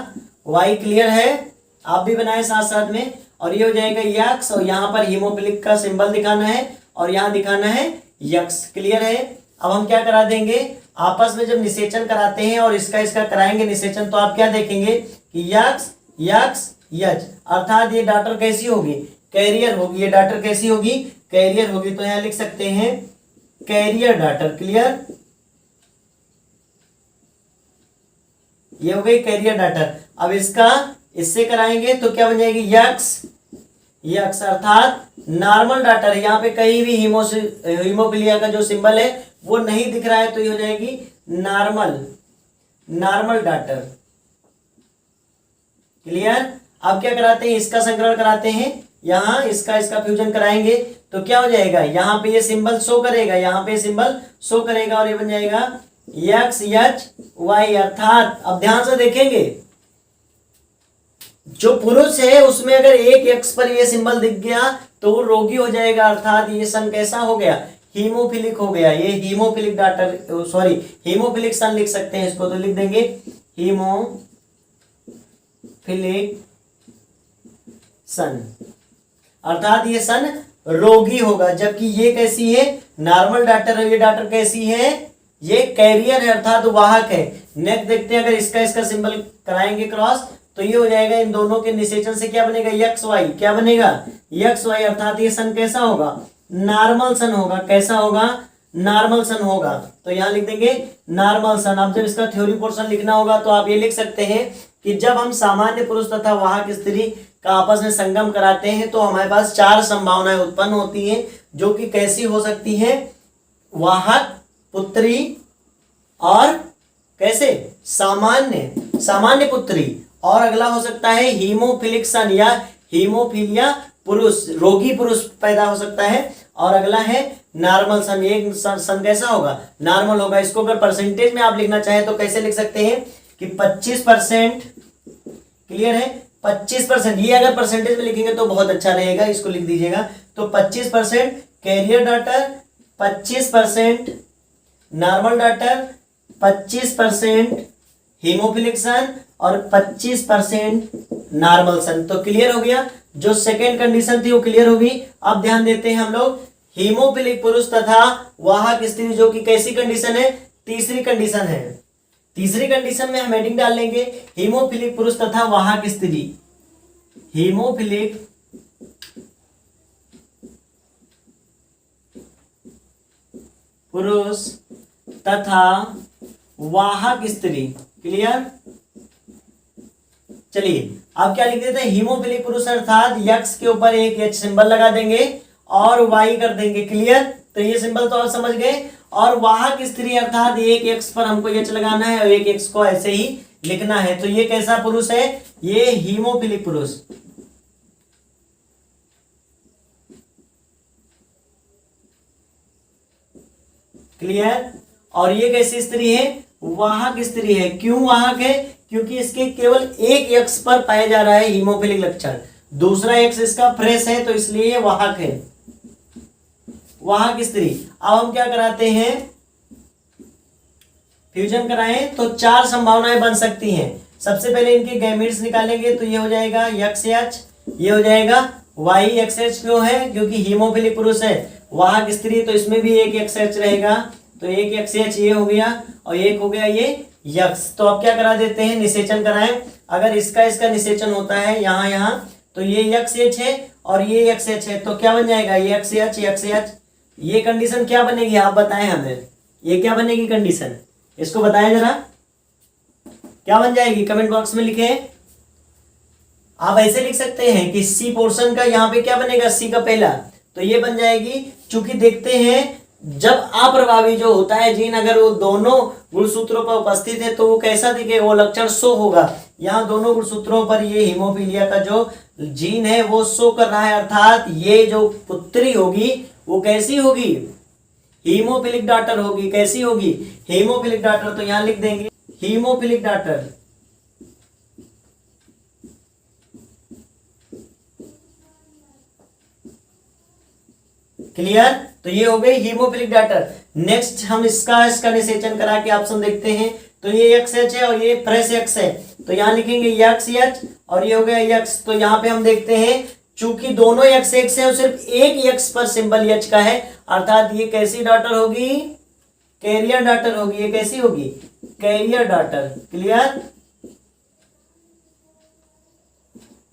वाई। क्लियर है, आप भी बनाए साथ साथ में। और ये हो जाएगा यक्स और यहाँ पर हीमोफिलिक का सिंबल दिखाना है और यहाँ दिखाना है यक्स। क्लियर है। अब हम क्या करा देंगे, आपस में जब निषेचन कराते हैं और इसका इसका कराएंगे निषेचन, तो आप क्या देखेंगे कि यक्स यक्स यच, अर्थात ये डॉटर कैसी होगी, कैरियर होगी। ये डॉटर कैसी होगी, कैरियर होगी। तो यहां लिख सकते हैं कैरियर डॉटर। क्लियर, ये हो गई कैरियर डॉटर। अब इसका इससे कराएंगे तो क्या बन जाएगी, यक्स यक्स, अर्थात नॉर्मल डॉटर। यहाँ पे कहीं भी हीमोफिलिया का जो सिंबल है वो नहीं दिख रहा है, तो ये हो जाएगी नॉर्मल, नॉर्मल डॉटर। क्लियर। अब क्या कराते हैं, इसका संकरण कराते हैं, यहाँ इसका इसका फ्यूजन कराएंगे तो क्या हो जाएगा, यहाँ पे ये सिंबल शो करेगा, यहाँ पे सिंबल शो करेगा और ये बन जाएगा एक्स एच वाई। अर्थात अब ध्यान से देखेंगे, जो पुरुष है उसमें अगर एक एक्स पर ये सिंबल दिख गया तो वो रोगी हो जाएगा। अर्थात ये सन कैसा हो गया, हीमोफिलिक हो गया। ये हीमोफिलिक डॉटर, सॉरी हीमोफिलिक सन लिख सकते हैं इसको, तो लिख देंगे हीमोफिलिक सन। अर्थात ये सन रोगी होगा, जबकि ये कैसी है, नॉर्मल डॉटर है। ये डॉटर कैसी है, ये कैरियर है, अर्थात वाहक है। नेक्स्ट देखते हैं, अगर इसका इसका सिंबल कराएंगे क्रॉस तो ये हो जाएगा, इन दोनों के निषेचन से क्या बनेगा, यक्स वाई। क्या बनेगा, यक्स वाई। अर्थात ये सन कैसा होगा, नॉर्मल सन होगा। कैसा होगा, नॉर्मल सन होगा। तो यहां लिख देंगे नॉर्मल सन। अब जब इसका थ्योरी पोर्शन लिखना होगा तो आप ये लिख सकते हैं कि जब हम सामान्य पुरुष तथा वाहक स्त्री का आपस में संगम कराते हैं तो हमारे पास 4 संभावनाएं उत्पन्न होती हैं, जो कि कैसी हो सकती है, वाहक, पुत्री और कैसे, सामान्य, सामान्य पुत्री। और अगला हो सकता है हीमोफिलिक सन या हीमोफीलिया पुरुष, रोगी पुरुष पैदा हो सकता है। और अगला है नॉर्मल सन। एक सन कैसा होगा, नॉर्मल होगा। इसको अगर परसेंटेज में आप लिखना चाहें तो कैसे लिख सकते हैं कि 25%। क्लियर है, 25%। ये अगर परसेंटेज में लिखेंगे तो बहुत अच्छा रहेगा, इसको लिख दीजिएगा। तो 25% carrier daughter, 25% normal daughter, 25% haemophilic son और 25% नॉर्मल सन। तो क्लियर हो गया, जो सेकेंड कंडीशन थी वो क्लियर होगी। अब ध्यान देते हैं हम लोग हीमोफिलिक पुरुष तथा वाहक स्त्री, जो कि कैसी कंडीशन है, तीसरी कंडीशन है। तीसरी कंडीशन में हम हेडिंग डाल लेंगे हीमोफिलिक पुरुष तथा वाहक स्त्री। हीमोफिलिक पुरुष तथा वाहक स्त्री। क्लियर। चलिए अब क्या लिख देते हैं, हीमोफिलिक पुरुष अर्थात यक्स के ऊपर एक एच सिंबल लगा देंगे और वाई कर देंगे। क्लियर, तो ये सिंबल तो आप समझ गए। और वाहक स्त्री अर्थात एक एक्स पर हमको एच लगाना है और एक एक्स को ऐसे ही लिखना है। तो ये कैसा पुरुष है, ये हीमोफिलिक पुरुष। क्लियर। और ये कैसी स्त्री है, वाहक स्त्री है। क्यों वाहक है, क्योंकि इसके केवल एक एक्स पर पाया जा रहा है हीमोफिलिक लक्षण, दूसरा एक्स इसका फ्रेश है, तो इसलिए ये वाहक है, वाहक स्त्री। अब हम क्या कराते हैं, फ्यूजन कराएं तो 4 संभावनाएं बन सकती हैं। सबसे पहले इनके गैमीट्स निकालेंगे तो ये हो जाएगा एक्स एच, ये हो जाएगा वाई एक्स एच। क्यों है, क्योंकि हीमोफिलिक पुरुष है, वाहक स्त्री, तो इसमें भी एक एक्स एच रहेगा। तो एक एक्स एच ये हो गया और एक हो गया ये यक्स। तो अब क्या करा देते हैं, निषेचन कराएं। अगर इसका इसका निषेचन होता है यहाँ यहाँ, तो ये यक्स एच है और ये एक्स एच है, तो क्या बन जाएगा, ये एक्स एच एक्स एच। ये कंडीशन क्या बनेगी, आप बताएं हमें, ये क्या बनेगी कंडीशन, इसको बताएं जरा, क्या बन जाएगी, कमेंट बॉक्स में लिखें। आप ऐसे लिख सकते हैं कि सी पोर्शन का यहाँ पे क्या बनेगा, सी का पहला, तो ये बन जाएगी। चूंकि देखते हैं जब अप्रभावी जो होता है जीन, अगर वो दोनों गुणसूत्रों पर उपस्थित है तो वो कैसा दिखेगा, वो लक्षण शो होगा। यहाँ दोनों गुणसूत्रों पर ये हीमोफीलिया का जो जीन है वो शो कर रहा है, अर्थात ये जो पुत्री होगी वो कैसी होगी, हीमोफिलिक डॉटर होगी। कैसी होगी? Haemophilic daughter. तो यहां लिख देंगे हीमोफिलिक डॉटर। क्लियर? तो ये हो गई हीमोफिलिक डॉटर। नेक्स्ट हम इसका निषेचन करा के ऑप्शन देखते हैं। तो ये एक्स एच है और ये फ्रेश एक्स है, तो यहां लिखेंगे एक्स एच और ये हो गया एक्स। तो यहां पे हम देखते हैं चूंकि दोनों एक्स एक्स है और सिर्फ एक एक्स पर सिंबल एच का है, अर्थात ये कैसी डॉटर होगी? कैरियर डॉटर होगी। ये कैसी होगी? Carrier daughter. क्लियर?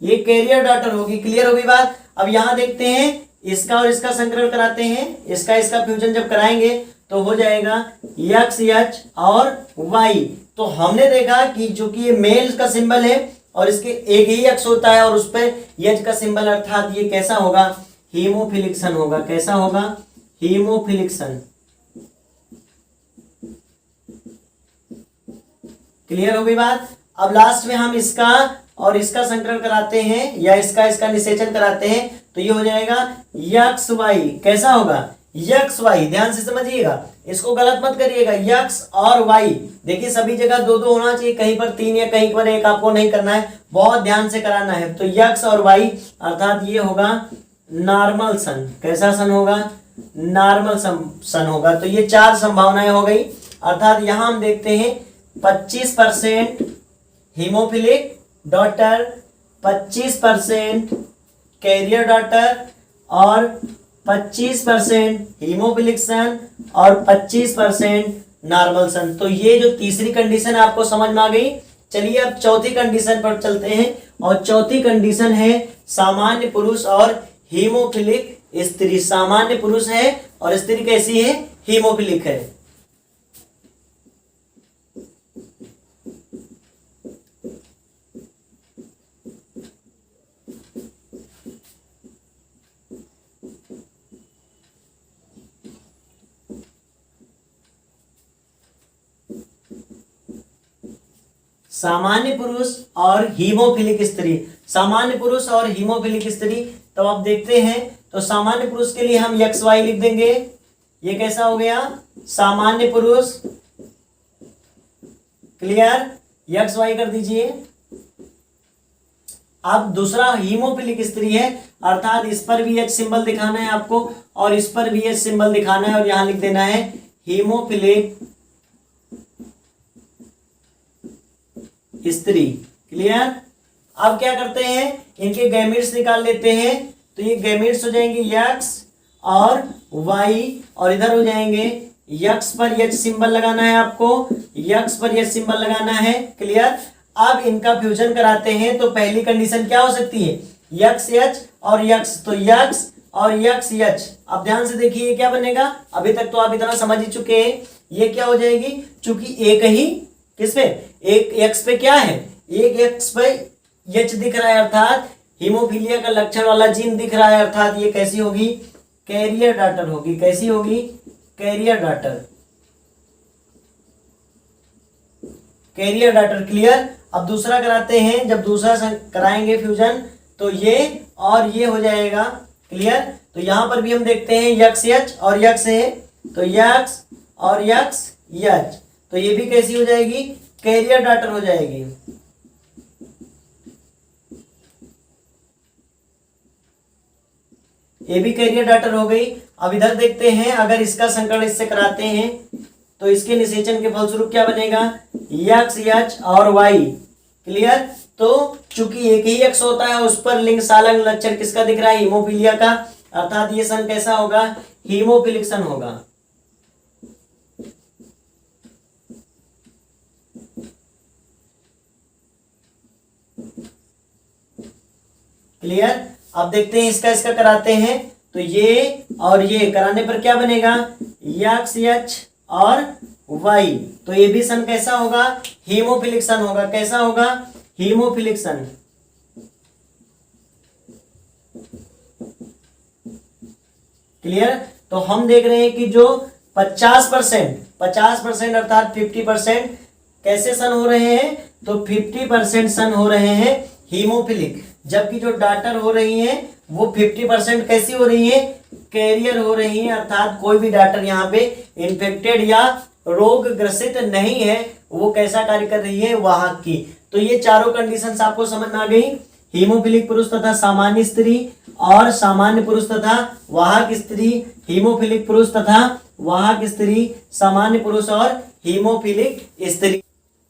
ये कैरियर डॉटर होगी। क्लियर होगी बात? अब यहां देखते हैं इसका और इसका संकरण कराते हैं। इसका फ्यूजन जब कराएंगे तो हो जाएगा एक्स एच और वाई। तो हमने देखा कि जो कि ये मेल का सिंबल है और इसके एक ही एक्स होता है और उस पर एच का सिंबल, अर्थात ये कैसा होगा? हीमोफिलिक सन होगा। कैसा होगा? हीमोफिलिक सन। क्लियर हो गई बात? अब लास्ट में हम इसका और इसका संकरण कराते हैं या इसका निषेचन कराते हैं, तो ये हो जाएगा यक्स वाई। कैसा होगा? X Y. ध्यान से समझिएगा, इसको गलत मत करिएगा। यक्स और वाई, देखिए सभी जगह दो दो होना चाहिए, कहीं पर तीन या कहीं पर एक आपको नहीं करना है, बहुत ध्यान से कराना है। तो यक्स और वाई अर्थात ये होगा नॉर्मल सन। कैसा सन होगा? नॉर्मल सन होगा। तो ये चार संभावनाएं हो गई, अर्थात यहां हम देखते हैं 25% हीमोफिलिक डॉटर, 25% कैरियर डॉटर और 25% हीमोफिलिक सन और 25% नॉर्मल सन। तो ये जो तीसरी कंडीशन आपको समझ में आ गई। चलिए अब चौथी कंडीशन पर चलते हैं और चौथी कंडीशन है सामान्य पुरुष और हीमोफिलिक स्त्री। सामान्य पुरुष है और स्त्री कैसी है? हीमोफिलिक है। सामान्य पुरुष और हीमोफिलिक स्त्री। सामान्य पुरुष और हीमोफिलिक स्त्री, तो आप देखते हैं तो सामान्य पुरुष के लिए हम एक्स वाई लिख देंगे। ये कैसा हो गया? सामान्य पुरुष। क्लियर? एक्स वाई कर दीजिए। अब दूसरा हीमोफिलिक स्त्री है, अर्थात इस पर भी एच सिंबल दिखाना है आपको और इस पर भी एच सिंबल दिखाना है और यहां लिख देना है हीमोफिलिक स्त्री। क्लियर? अब क्या करते हैं? इनके गैमेट्स निकाल लेते हैं। तो ये गैमेट्स हो जाएंगे एक्स और वाई और इधर हो जाएंगे एक्स पर एच सिंबल लगाना है आपको, एक्स पर एच सिंबल लगाना है। क्लियर? अब इनका फ्यूजन कराते हैं तो पहली कंडीशन क्या हो सकती है? एक्स एच और एक्स। तो एक्स और एक्स एच। अब ध्यान से देखिए क्या बनेगा। अभी तक तो आप इतना समझ ही चुके हैं। ये क्या हो जाएगी? चूंकि एक ही किस पे? एक एक्स पे क्या है? एक एक्स पे एच दिख रहा है, अर्थात हीमोफीलिया का लक्षण वाला जीन दिख रहा है, अर्थात ये कैसी होगी? कैरियर डॉटर होगी। कैसी होगी? Carrier daughter. Carrier daughter. Clear? अब दूसरा कराते हैं। जब दूसरा कराएंगे फ्यूजन तो ये और ये हो जाएगा। क्लियर? तो यहां पर भी हम देखते हैं यक्स एच और यक्स है, तो यक्स और यक्स एच। तो ये भी कैसी हो जाएगी? कैरियर डॉटर हो जाएगी। ये भी कैरियर डॉटर हो गई। अब इधर देखते हैं, अगर इसका संकरण इससे कराते हैं तो इसके निषेचन के फलस्वरूप क्या बनेगा? एक्स एच और वाई। क्लियर? तो चूंकि एक ही एक्स होता है उस पर लिंग सालंग लक्षण किसका दिख रहा है? हीमोफीलिया का, अर्थात ये सन कैसा होगा? हीमोफिलिक सन होगा। क्लियर? अब देखते हैं इसका कराते हैं तो ये और ये कराने पर क्या बनेगा? एक्स एच और वाई। तो ये भी सन कैसा होगा? हीमोफिलिक सन होगा। कैसा होगा? हीमोफिलिक सन। क्लियर? तो हम देख रहे हैं कि जो 50% अर्थात 50% कैसे सन हो रहे हैं? तो 50% सन हो रहे हैं हीमोफिलिक, जबकि जो डॉटर हो रही है वो 50% कैसी हो रही है, कैरियर हो रही है, अर्थात कोई भी डॉटर यहाँ पे इन्फेक्टेड या रोग ग्रसित नहीं है, वो कैसा कार्य कर रही है, वाहक की। तो ये चारों कंडीशंस आपको समझ में आ गई, हीमोफिलिक पुरुष तथा सामान्य स्त्री और सामान्य पुरुष तथा वाहक स्त्री, हीमोफिलिक पुरुष तथा वाहक स्त्री, सामान्य पुरुष और हीमोफिलिक स्त्री।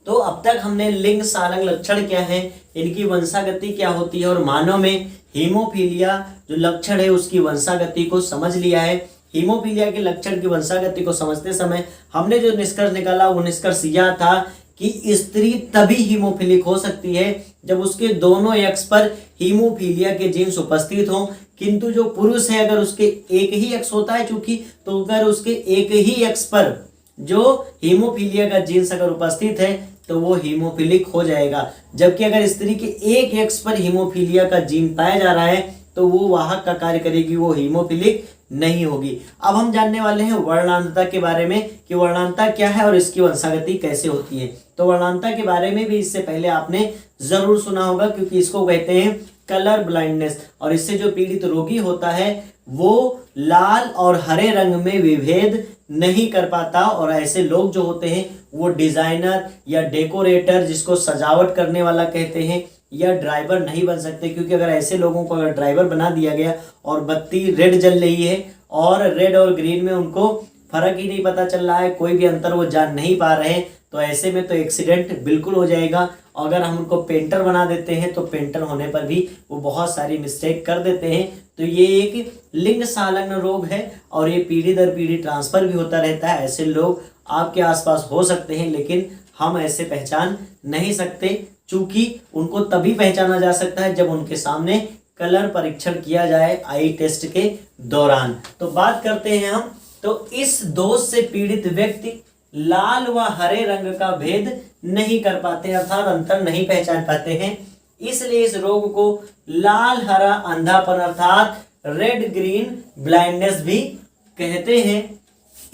तो अब तक हमने लिंग सारंग लक्षण क्या है, इनकी वंशागति क्या होती है और मानव में हीमोफीलिया जो लक्षण है उसकी वंशागति को समझ लिया है। हीमोफीलिया के लक्षण की वंशागति को समझते समय हमने जो निष्कर्ष निकाला वो निष्कर्ष यह था कि स्त्री तभी हीमोफिलिक हो सकती है जब उसके दोनों एक्स पर हीमोफीलिया के जीन्स उपस्थित हों, किंतु जो पुरुष है अगर उसके एक ही एक्स होता है चूंकि, तो अगर उसके एक ही एक्स पर जो हीमोफीलिया का जीन्स अगर उपस्थित है तो वो हीमोफिलिक हो जाएगा। जबकि अगर स्त्री के एक एक्स पर हीमोफीलिया का जीन पाया जा रहा है तो वो वाहक का कार्य करेगी, वो हीमोफिलिक नहीं होगी। अब हम जानने वाले हैं वर्णांतता के बारे में कि वर्णांतता क्या है और इसकी वंशागति कैसे होती है। तो वर्णांतता के बारे में भी इससे पहले आपने जरूर सुना होगा, क्योंकि इसको कहते हैं कलर ब्लाइंडनेस, और इससे जो पीड़ित रोगी होता है वो लाल और हरे रंग में विभेद नहीं कर पाता, और ऐसे लोग जो होते हैं वो डिजाइनर या डेकोरेटर, जिसको सजावट करने वाला कहते हैं, या ड्राइवर नहीं बन सकते। क्योंकि अगर ऐसे लोगों को अगर ड्राइवर बना दिया गया और बत्ती रेड जल रही है और रेड और ग्रीन में उनको फर्क ही नहीं पता चल रहा है, कोई भी अंतर वो जान नहीं पा रहे हैं, तो ऐसे में तो एक्सीडेंट बिल्कुल हो जाएगा। अगर हम उनको पेंटर बना देते हैं तो पेंटर होने पर भी वो बहुत सारी मिस्टेक कर देते हैं। तो ये एक लिंग संलग्न रोग है और ये पीढ़ी दर पीढ़ी ट्रांसफर भी होता रहता है। ऐसे लोग आपके आसपास हो सकते हैं, लेकिन हम ऐसे पहचान नहीं सकते, चूंकि उनको तभी पहचाना जा सकता है जब उनके सामने कलर परीक्षण किया जाए आई टेस्ट के दौरान। तो बात करते हैं हम, तो इस दोष से पीड़ित व्यक्ति लाल व हरे रंग का भेद नहीं कर पाते, अर्थात अंतर नहीं पहचान पाते हैं। इसलिए इस रोग को लाल हरा अंधापन अर्थात रेड ग्रीन ब्लाइंडनेस भी कहते हैं।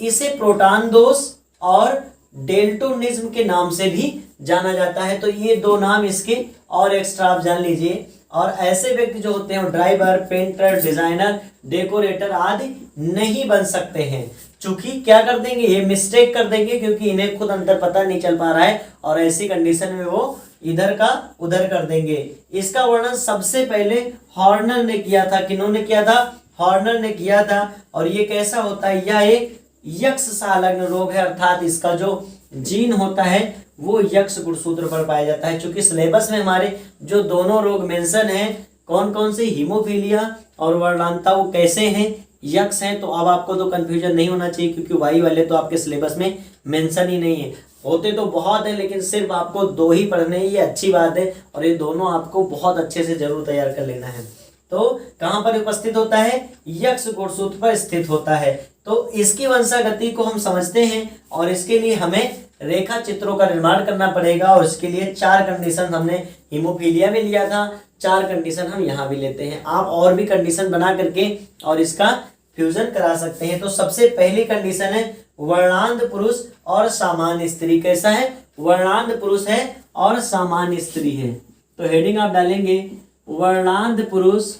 इसे प्रोटॉन दोष और डेल्टोनिज्म के नाम से भी जाना जाता है। तो ये दो नाम इसके और एक्स्ट्रा आप जान लीजिए। और ऐसे व्यक्ति जो होते हैं ड्राइवर, पेंटर, डिजाइनर, डेकोरेटर आदि नहीं बन सकते हैं, चूंकि क्या कर देंगे, ये मिस्टेक कर देंगे, क्योंकि इन्हें खुद अंतर पता नहीं चल पा रहा है और ऐसी कंडीशन में वो इधर का उधर कर देंगे। इसका वर्णन सबसे पहले हॉर्नर ने किया था। किन्होंने किया था? हॉर्नर ने किया था। और ये कैसा होता है? यह एक यक्ष संलग्न रोग है, अर्थात इसका जो जीन होता है वो यक्ष गुणसूत्र पर पाया जाता है। क्योंकि सिलेबस में हमारे जो दोनों रोग मेंशन हैं, कौन कौन से, हीमोफीलिया और वर्णांतता, वो कैसे हैं, यक्ष हैं। तो अब आपको तो कंफ्यूजन नहीं होना चाहिए, क्योंकि वाई वाले तो आपके सिलेबस में मेंशन ही नहीं है। होते तो बहुत है, लेकिन सिर्फ आपको दो ही पढ़ने हैं, ये अच्छी बात है। और ये दोनों आपको बहुत अच्छे से जरूर तैयार कर लेना है। तो कहां पर उपस्थित होता है? यक्ष गुणसूत्र पर स्थित होता है। तो इसकी वंशागति को हम समझते हैं और इसके लिए हमें रेखा चित्रों का निर्माण करना पड़ेगा। और इसके लिए 4 कंडीशन हमने हीमोफीलिया में लिया था, 4 कंडीशन हम यहाँ भी लेते हैं। आप और भी कंडीशन बना करके और इसका फ्यूजन करा सकते हैं। तो सबसे पहली कंडीशन है वर्णांध पुरुष और सामान्य स्त्री। कैसा है? वर्णांध पुरुष है और सामान्य स्त्री है। तो हेडिंग आप डालेंगे वर्णांध पुरुष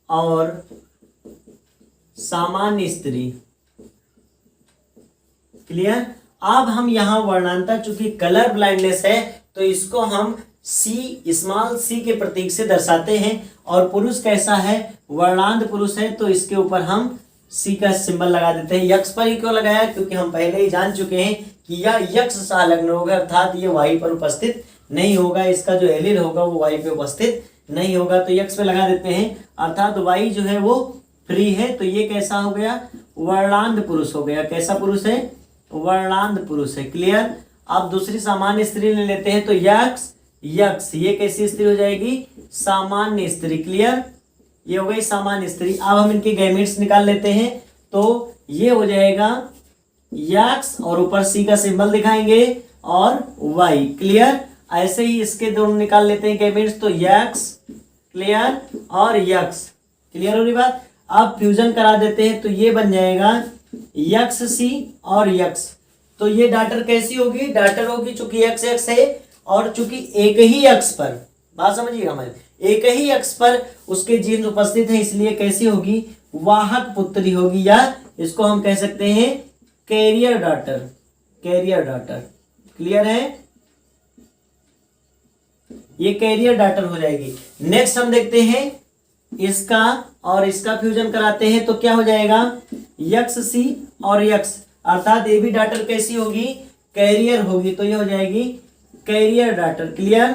और सामान्य स्त्री। क्लियर? अब हम यहां वर्णांतता, चूंकि कलर ब्लाइंडनेस है तो इसको हम सी, स्मॉल सी के प्रतीक से दर्शाते हैं। और पुरुष कैसा है? वर्णांध पुरुष है, तो इसके ऊपर हम सी का सिंबल लगा देते हैं। यक्ष पर ही क्यों लगाया? क्योंकि हम पहले ही जान चुके हैं कि यह यक्ष संलग्न रोग है, अर्थात ये वाई पर उपस्थित नहीं होगा। इसका जो एलिल होगा वो वाई पे उपस्थित नहीं होगा, तो यक्ष पे लगा देते हैं। अर्थात वाई जो है वो फ्री है। तो ये कैसा हो गया? वर्णांध पुरुष हो गया। कैसा पुरुष है? वर्णांध पुरुष है। क्लियर? अब दूसरी सामान्य स्त्री ले लेते हैं। तो यक्ष यक्ष, ये कैसी स्त्री हो जाएगी? सामान्य स्त्री। क्लियर? ये हो गई सामान्य स्त्री। अब हम इनके गैमेट्स निकाल लेते हैं। तो ये हो जाएगा यक्ष और ऊपर सी का सिंबल दिखाएंगे और वाई। क्लियर? ऐसे ही इसके दोनों निकाल लेते हैं गैमेट्स। तो यक्ष, क्लियर, और यक्ष। क्लियर हो रही बात? अब फ्यूजन करा देते हैं तो ये बन जाएगा यक्ष सी और यक्ष। तो ये डाटर कैसी होगी? डाटर होगी चूंकि यक्ष यक्ष है और चूंकि एक ही अक्ष पर बात समझिएगा हमारे, एक ही अक्ष पर उसके जीन उपस्थित है, इसलिए कैसी होगी, वाहक पुत्री होगी, या इसको हम कह सकते हैं carrier daughter, carrier daughter. Clear है, ये कैरियर डॉटर हो जाएगी। नेक्स्ट हम देखते हैं इसका और इसका फ्यूजन कराते हैं तो क्या हो जाएगा, यक्स सी और यक्स, अर्थात ये भी डॉटर कैसी होगी, कैरियर होगी, तो ये हो जाएगी कैरियर डॉटर। क्लियर।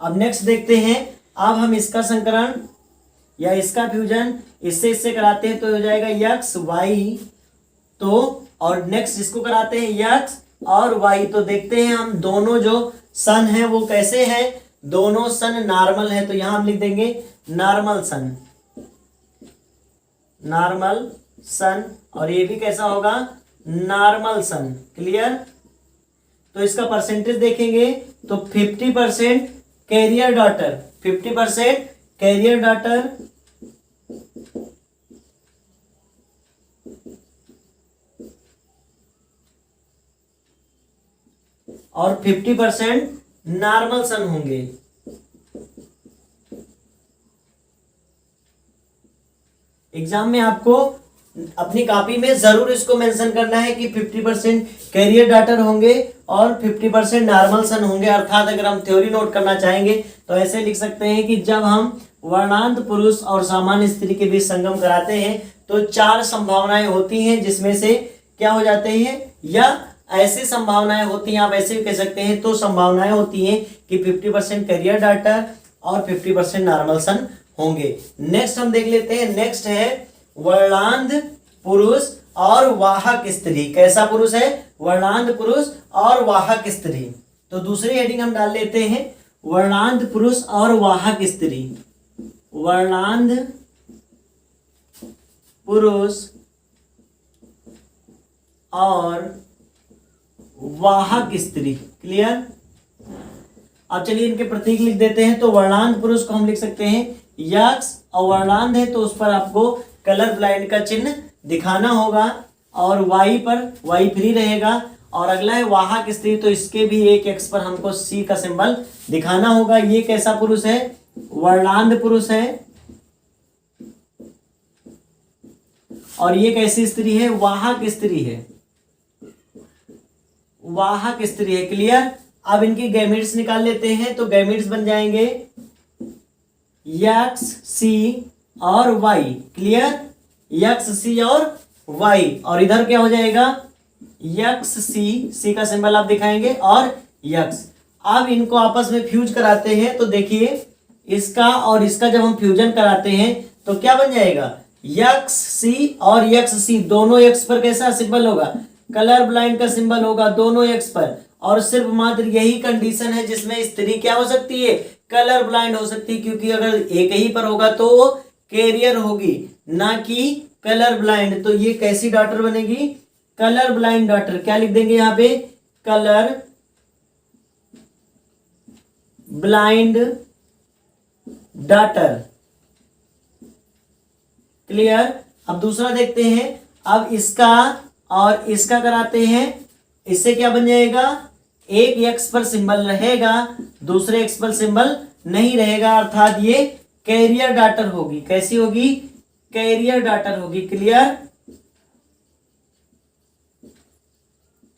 अब नेक्स्ट देखते हैं, अब हम इसका संकरण या इसका फ्यूजन इससे कराते हैं तो हो जाएगा यक्स वाई, तो और नेक्स्ट इसको कराते हैं यक्स और वाई, तो देखते हैं हम दोनों जो सन है वो कैसे हैं, दोनों सन नॉर्मल है, तो यहां हम लिख देंगे नॉर्मल सन, नॉर्मल सन, और ये भी कैसा होगा, नॉर्मल सन। क्लियर। तो इसका परसेंटेज देखेंगे तो 50% कैरियर डॉटर, 50% कैरियर डॉटर और 50% नॉर्मल सन होंगे। एग्जाम में आपको अपनी कॉपी में जरूर इसको मेंशन करना है कि 50% कैरियर डॉटर होंगे और 50% नॉर्मल सन होंगे। अर्थात अगर हम थ्योरी नोट करना चाहेंगे तो ऐसे लिख सकते हैं कि जब हम वर्णांत पुरुष और सामान्य स्त्री के बीच संगम कराते हैं तो 4 संभावनाएं होती हैं, जिसमें से क्या हो जाते हैं, या ऐसी संभावनाएं होती हैं, आप ऐसे भी कह सकते हैं, तो संभावनाएं होती हैं कि 50% कैरियर डॉटर और 50% नॉर्मल सन होंगे। नेक्स्ट हम देख लेते हैं, नेक्स्ट है वर्णांध पुरुष और वाहक स्त्री। कैसा पुरुष है, वर्णांध पुरुष और वाहक स्त्री। तो दूसरी हेडिंग हम डाल लेते हैं वर्णांध पुरुष और वाहक स्त्री, वर्णांध पुरुष और वाहक स्त्री। क्लियर। अब चलिए इनके प्रतीक लिख देते हैं। तो वर्णांध पुरुष को हम लिख सकते हैं यक्स, और वर्णांध है तो उस पर आपको कलर ब्लाइंड का चिन्ह दिखाना होगा, और वाई पर वाई फ्री रहेगा, और अगला है वाहक स्त्री, तो इसके भी एक एक्स पर हमको सी का सिंबल दिखाना होगा। ये कैसा पुरुष है, वर्णांध पुरुष है, और ये कैसी स्त्री है, वाहक स्त्री है, वाहक स्त्री है। क्लियर। अब इनकी गैमेट्स निकाल लेते हैं, तो गैमेट्स बन जाएंगे यक्स सी और वाई। क्लियर। यक्स सी और वाई, और इधर क्या हो जाएगा, यक्स सी, सी का सिंबल आप दिखाएंगे, और यक्स। अब इनको आपस में फ्यूज कराते हैं, तो देखिए इसका और इसका जब हम फ्यूजन कराते हैं तो क्या बन जाएगा, यक्स सी और यक्स सी, दोनों एक्स पर कैसा सिंबल होगा, कलर ब्लाइंड का सिंबल होगा दोनों एक्स पर। और सिर्फ मात्र यही कंडीशन है जिसमें स्त्री क्या हो सकती है, कलर ब्लाइंड हो सकती है, क्योंकि अगर एक ही पर होगा तो वो कैरियर होगी, ना कि कलर ब्लाइंड। तो ये कैसी डॉटर बनेगी, कलर ब्लाइंड डॉटर। क्या लिख देंगे यहाँ पे, कलर ब्लाइंड डॉटर। क्लियर। अब दूसरा देखते हैं, अब इसका और इसका कराते हैं, इससे क्या बन जाएगा, एक एक्स पर सिंबल रहेगा, दूसरे एक्स पर सिंबल नहीं रहेगा, अर्थात ये कैरियर डॉटर होगी। कैसी होगी, कैरियर डॉटर होगी। क्लियर।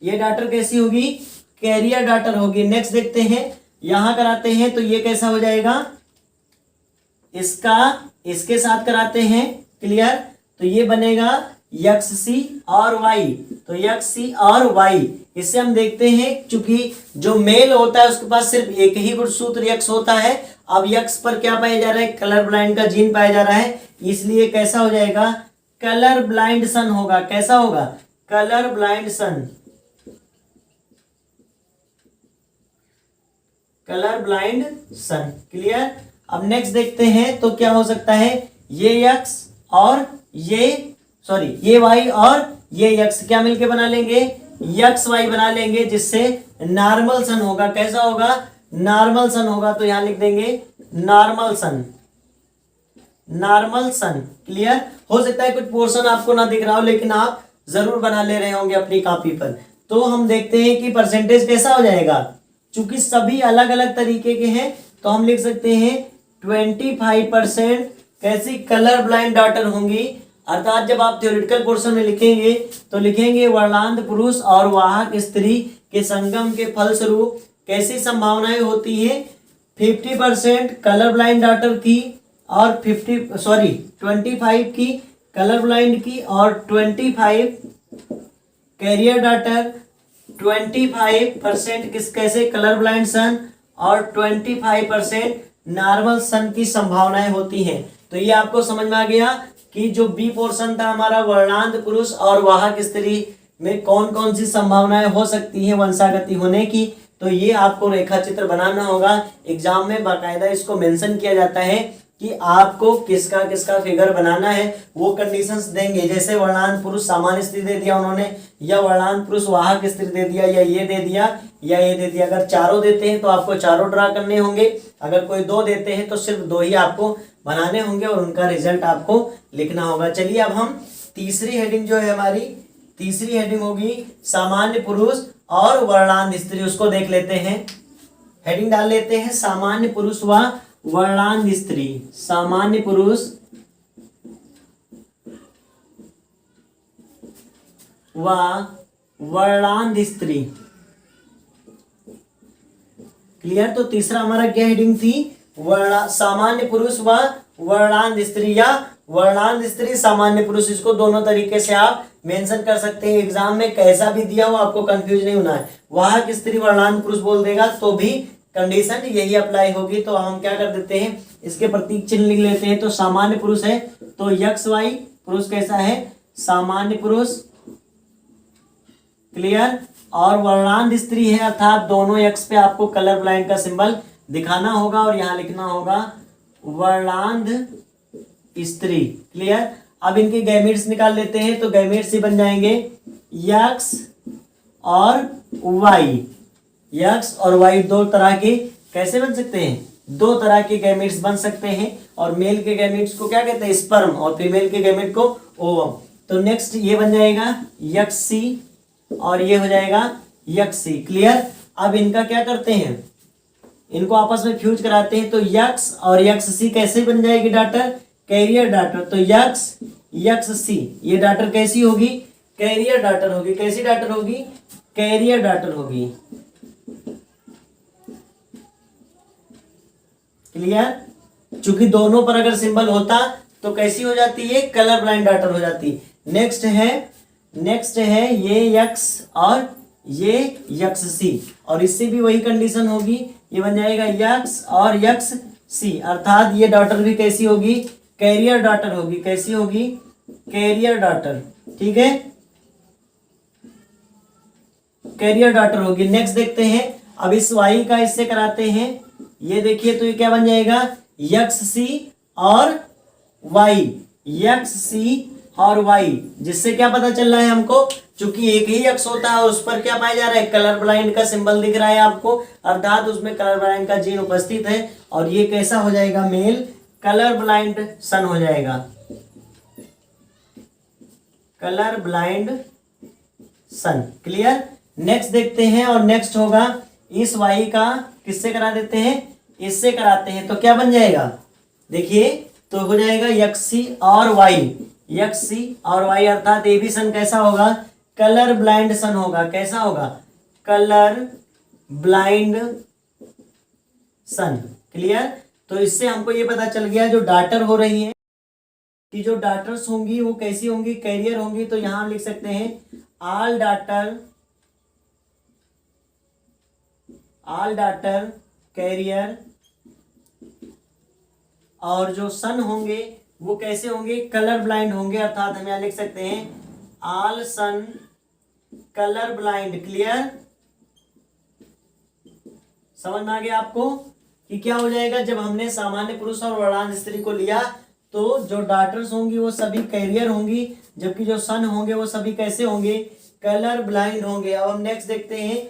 ये डॉटर कैसी होगी, कैरियर डॉटर होगी। नेक्स्ट देखते हैं, यहां कराते हैं तो ये कैसा हो जाएगा, इसका इसके साथ कराते हैं। क्लियर। तो ये बनेगा यक्स सी और वाई, तो यक्स सी और वाई। इससे हम देखते हैं चूंकि जो मेल होता है उसके पास सिर्फ एक ही गुणसूत्र यक्स होता है, अब यक्स पर क्या पाया जा रहा है, कलर ब्लाइंड का जीन पाया जा रहा है, इसलिए कैसा हो जाएगा, कलर ब्लाइंड सन होगा। कैसा होगा, कलर ब्लाइंड सन, कलर ब्लाइंड सन। क्लियर। अब नेक्स्ट देखते हैं, तो क्या हो सकता है, ये यक्स और ये वाई और ये यक्स क्या मिलके बना लेंगे, यक्स वाई बना लेंगे, जिससे नॉर्मल सन होगा। कैसा होगा, नॉर्मल सन होगा। तो यहां लिख देंगे नॉर्मल सन, नॉर्मल सन। क्लियर। हो सकता है कुछ पोर्शन आपको ना दिख रहा हो, लेकिन आप जरूर बना ले रहे होंगे अपनी कॉपी पर। तो हम देखते हैं कि परसेंटेज कैसा हो जाएगा। चूंकि सभी अलग अलग तरीके के हैं तो हम लिख सकते हैं 25% कैसी कलर ब्लाइंड डॉटर होंगी। अर्थात जब आप थ्योरेटिकल पोर्शन में लिखेंगे तो लिखेंगे वर्णांध पुरुष और वाहक स्त्री के संगम के फलस्वरूप कैसी संभावनाएं होती है। 50% कलर ब्लाइंड डॉटर की और 25 की कलर ब्लाइंड की और 25 कैरियर डॉटर, 25% किस कैसे कलर ब्लाइंड सन और 25% नॉर्मल सन की संभावनाएं होती हैं। तो ये आपको समझ में आ गया कि जो बी पोर्शन था हमारा वर्णांध पुरुष और वाहक स्त्री में कौन कौन सी संभावनाएं हो सकती हैं वंशागति होने की। तो ये आपको रेखा चित्र बनाना होगा। एग्जाम में बाकायदा इसको मेंशन किया जाता है कि आपको किसका किसका फिगर बनाना है। वो कंडीशंस देंगे जैसे वर्णांध पुरुष सामान्य स्त्री दे दिया उन्होंने, या वर्णांध पुरुष वाहक स्त्री दे दिया, या ये दे दिया या ये दे दिया। अगर चारों देते हैं तो आपको चारों ड्रा करने होंगे, अगर कोई दो देते हैं तो सिर्फ दो ही आपको बनाने होंगे और उनका रिजल्ट आपको लिखना होगा। चलिए अब हम तीसरी हेडिंग जो है हमारी, तीसरी हेडिंग होगी सामान्य पुरुष और वर्णांध स्त्री, उसको देख लेते हैं। हेडिंग डाल लेते हैं सामान्य पुरुष व वर्णांध स्त्री। सामान्य पुरुष व वर्णांध स्त्री। क्लियर। तो तीसरा हमारा क्या हेडिंग थी, सामान्य पुरुष व वर्णांध स्त्री या वर्णांध स्त्री सामान्य पुरुष। इसको दोनों तरीके से आप मेंशन कर सकते हैं। एग्जाम में कैसा भी दिया हो आपको कंफ्यूज नहीं होना है। वाहक स्त्री वर्णांध पुरुष बोल देगा तो भी कंडीशन यही अप्लाई होगी। तो हम क्या कर देते हैं, इसके प्रतीक चिन्ह लिख लेते हैं। तो सामान्य पुरुष है तो यक्स वाई पुरुष कैसा है, सामान्य पुरुष। क्लियर। और वर्णांध स्त्री है अर्थात दोनों यक्स पे आपको कलर ब्लाइंड का सिंबल दिखाना होगा और यहाँ लिखना होगा वर्णांध स्त्री। क्लियर। अब इनके गैमेट्स निकाल लेते हैं। तो गैमेट्स ही बन जाएंगे यक्स और वाई। यक्स और वाई दो तरह के कैसे बन सकते हैं, दो तरह के गैमेट्स बन सकते हैं। और मेल के गैमेट्स को क्या कहते हैं, स्पर्म, और फीमेल के गैमेट को ओवम। तो नेक्स्ट ये बन जाएगा यक्स सी और ये हो जाएगा यक्स सी। क्लियर। अब इनका क्या करते हैं, इनको आपस में फ्यूज कराते हैं। तो यक्स और यक्स सी कैसे बन जाएगी डॉटर, कैरियर डॉटर। तो यक्स यक्स सी ये डॉटर कैसी होगी, कैरियर डॉटर होगी। कैसी डॉटर होगी, कैरियर डॉटर होगी। क्लियर। चूंकि दोनों पर अगर सिंबल होता तो कैसी हो जाती है, कलर ब्लाइंड डॉटर हो जाती। नेक्स्ट है ये यक्स और ये यक्स सी, और इससे भी वही कंडीशन होगी। ये बन जाएगा यक्स और यक्स सी, अर्थात ये डॉटर भी कैसी होगी, कैरियर डॉटर होगी। कैसी होगी, कैरियर डॉटर। ठीक है, कैरियर डॉटर होगी। नेक्स्ट देखते हैं। अब इस वाई का इससे कराते हैं। ये देखिए तो ये क्या बन जाएगा, यक्स सी और वाई। यक्स सी और वाई, जिससे क्या पता चल रहा है हमको, चूंकि एक ही यक्स होता है और उस पर क्या पाया जा रहा है, कलर ब्लाइंड का सिंबल दिख रहा है आपको, अर्थात उसमें कलर ब्लाइंड का जीन उपस्थित है। और ये कैसा हो जाएगा, मेल कलर ब्लाइंड सन हो जाएगा, कलर ब्लाइंड सन। क्लियर। नेक्स्ट देखते हैं। और नेक्स्ट होगा इस वाई का किससे करा देते हैं, इससे कराते हैं। तो क्या बन जाएगा, देखिए तो हो जाएगा यक्स सी और वाई। यक्स सी और वाई अर्थात ए भी सन कैसा होगा, कलर ब्लाइंड सन होगा। कैसा होगा, कलर ब्लाइंड सन। क्लियर। तो इससे हमको ये पता चल गया जो डॉटर हो रही है कि जो डॉटर्स होंगी वो कैसी होंगी, कैरियर होंगी। तो यहां हम लिख सकते हैं ऑल डॉटर कैरियर। और जो सन होंगे वो कैसे होंगे, कलर ब्लाइंड होंगे, अर्थात हम यहां लिख सकते हैं ऑल सन कलर ब्लाइंड। क्लियर। समझ में आ गया आपको कि क्या हो जाएगा, जब हमने सामान्य पुरुष और वर्णांध स्त्री को लिया तो जो डॉटर्स होंगी वो सभी कैरियर होंगी, जबकि जो सन होंगे वो सभी कैसे होंगे, कलर ब्लाइंड होंगे। अब हम नेक्स्ट देखते हैं।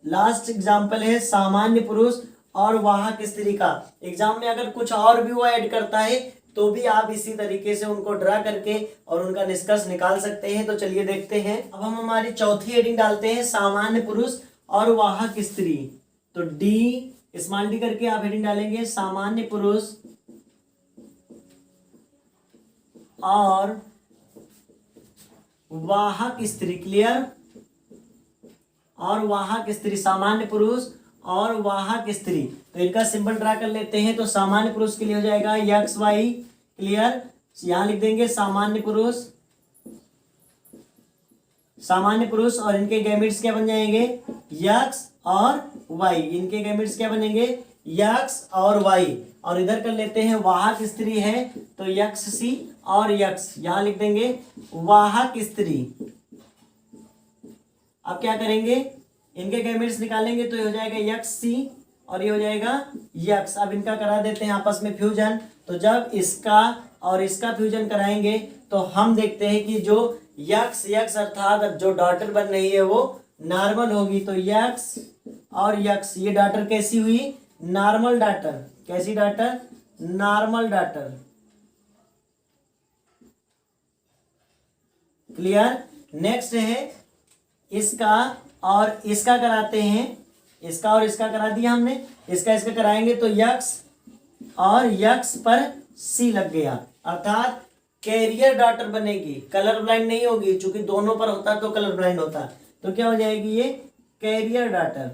लास्ट एग्जाम्पल है सामान्य पुरुष और वाहक स्त्री का। एग्जाम में अगर कुछ और भी वो ऐड करता है तो भी आप इसी तरीके से उनको ड्रा करके और उनका निष्कर्ष निकाल सकते हैं। तो चलिए देखते हैं। अब हम हमारी चौथी हेडिंग डालते हैं, सामान्य पुरुष और वाहक स्त्री। तो डी, स्मॉल डी करके आप हेडिंग डालेंगे, सामान्य पुरुष और वाहक स्त्री। क्लियर? और वाहक स्त्री, सामान्य पुरुष और वाहक स्त्री। तो इनका सिंबल ड्रा कर लेते हैं। तो सामान्य पुरुष के लिए हो जाएगा यक्स वाई। क्लियर? यहां लिख देंगे सामान्य पुरुष, सामान्य पुरुष, और इनके गैमेट्स क्या बन जाएंगे? यक्स और वाई। इनके गैमेट्स क्या बनेंगे? यक्स और वाई। और इधर कर लेते हैं वाहक स्त्री है तो यक्स सी और यक्स, यहां लिख देंगे वाहक स्त्री। अब क्या करेंगे? इनके गैमेट्स निकालेंगे तो ये हो जाएगा यक्स सी और ये हो जाएगा यक्स। अब इनका करा देते हैं आपस में फ्यूजन। तो जब इसका और इसका फ्यूजन कराएंगे तो हम देखते हैं कि जो यक्स यक्स अर्थात जो डॉटर बन रही है वो नॉर्मल होगी। तो यक्स और यक्स, ये डॉटर कैसी हुई? Normal daughter. कैसी daughter? Normal daughter. Clear? Next है इसका और इसका कराते हैं। इसका और इसका करा दिया हमने, इसका इसका कराएंगे तो यक्स और यक्स पर सी लग गया, अर्थात कैरियर डॉटर बनेगी। कलर ब्लाइंड नहीं होगी, चूंकि दोनों पर होता तो कलर ब्लाइंड होता। तो क्या हो जाएगी? ये carrier daughter.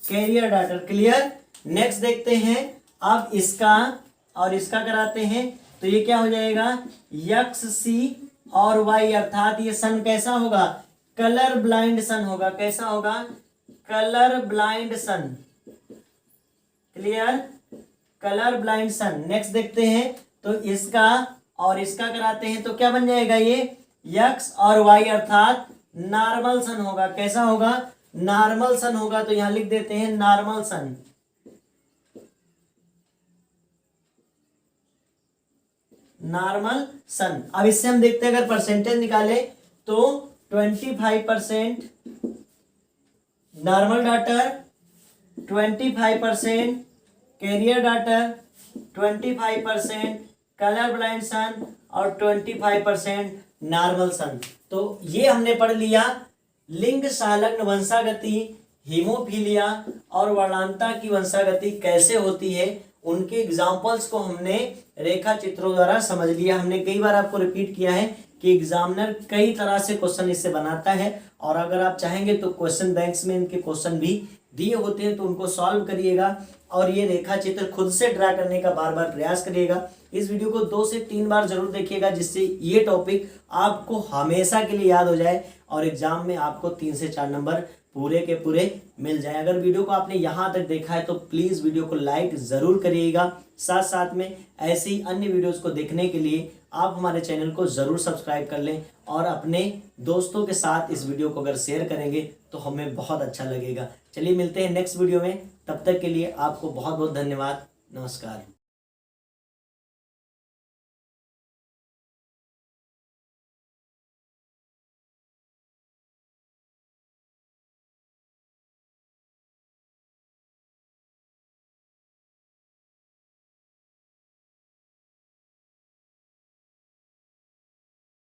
Carrier daughter. Clear? Next देखते हैं। अब इसका और इसका कराते हैं तो ये क्या हो जाएगा? यक्स सी और वाई, अर्थात ये सन कैसा होगा? कलर ब्लाइंड सन होगा। कैसा होगा? कलर ब्लाइंड सन। क्लियर? कलर ब्लाइंड सन। नेक्स्ट देखते हैं। तो इसका और इसका कराते हैं तो क्या बन जाएगा? ये यक्स और वाई अर्थात नॉर्मल सन होगा। कैसा होगा? नॉर्मल सन होगा। तो यहां लिख देते हैं नॉर्मल सन। नॉर्मल सन। अब इससे हम देखते हैं, अगर परसेंटेज निकाले तो 25% normal daughter, 25% carrier daughter, 25% colour blind son और 25% नॉर्मल सन। तो ये हमने पढ़ लिया लिंग संलग्न वंशागति, हीमोफीलिया और वर्णांता की वंशागति कैसे होती है। उनके एग्जाम्पल्स को हमने रेखा चित्रों द्वारा समझ लिया। हमने कई बार आपको रिपीट किया है कि एग्जामिनर कई तरह से क्वेश्चन इससे बनाता है, और अगर आप चाहेंगे तो क्वेश्चन बैंक्स में इनके क्वेश्चन भी दिए होते हैं, तो उनको सॉल्व करिएगा और ये रेखा चित्र खुद से ड्रा करने का बार बार प्रयास करिएगा। इस वीडियो को 2 से 3 बार जरूर देखिएगा, जिससे ये टॉपिक आपको हमेशा के लिए याद हो जाए और एग्जाम में आपको 3 से 4 नंबर पूरे के पूरे मिल जाए। अगर वीडियो को आपने यहाँ तक देखा है तो प्लीज़ वीडियो को लाइक ज़रूर करिएगा। साथ साथ में ऐसी अन्य वीडियोस को देखने के लिए आप हमारे चैनल को ज़रूर सब्सक्राइब कर लें, और अपने दोस्तों के साथ इस वीडियो को अगर शेयर करेंगे तो हमें बहुत अच्छा लगेगा। चलिए मिलते हैं नेक्स्ट वीडियो में, तब तक के लिए आपको बहुत बहुत धन्यवाद। नमस्कार।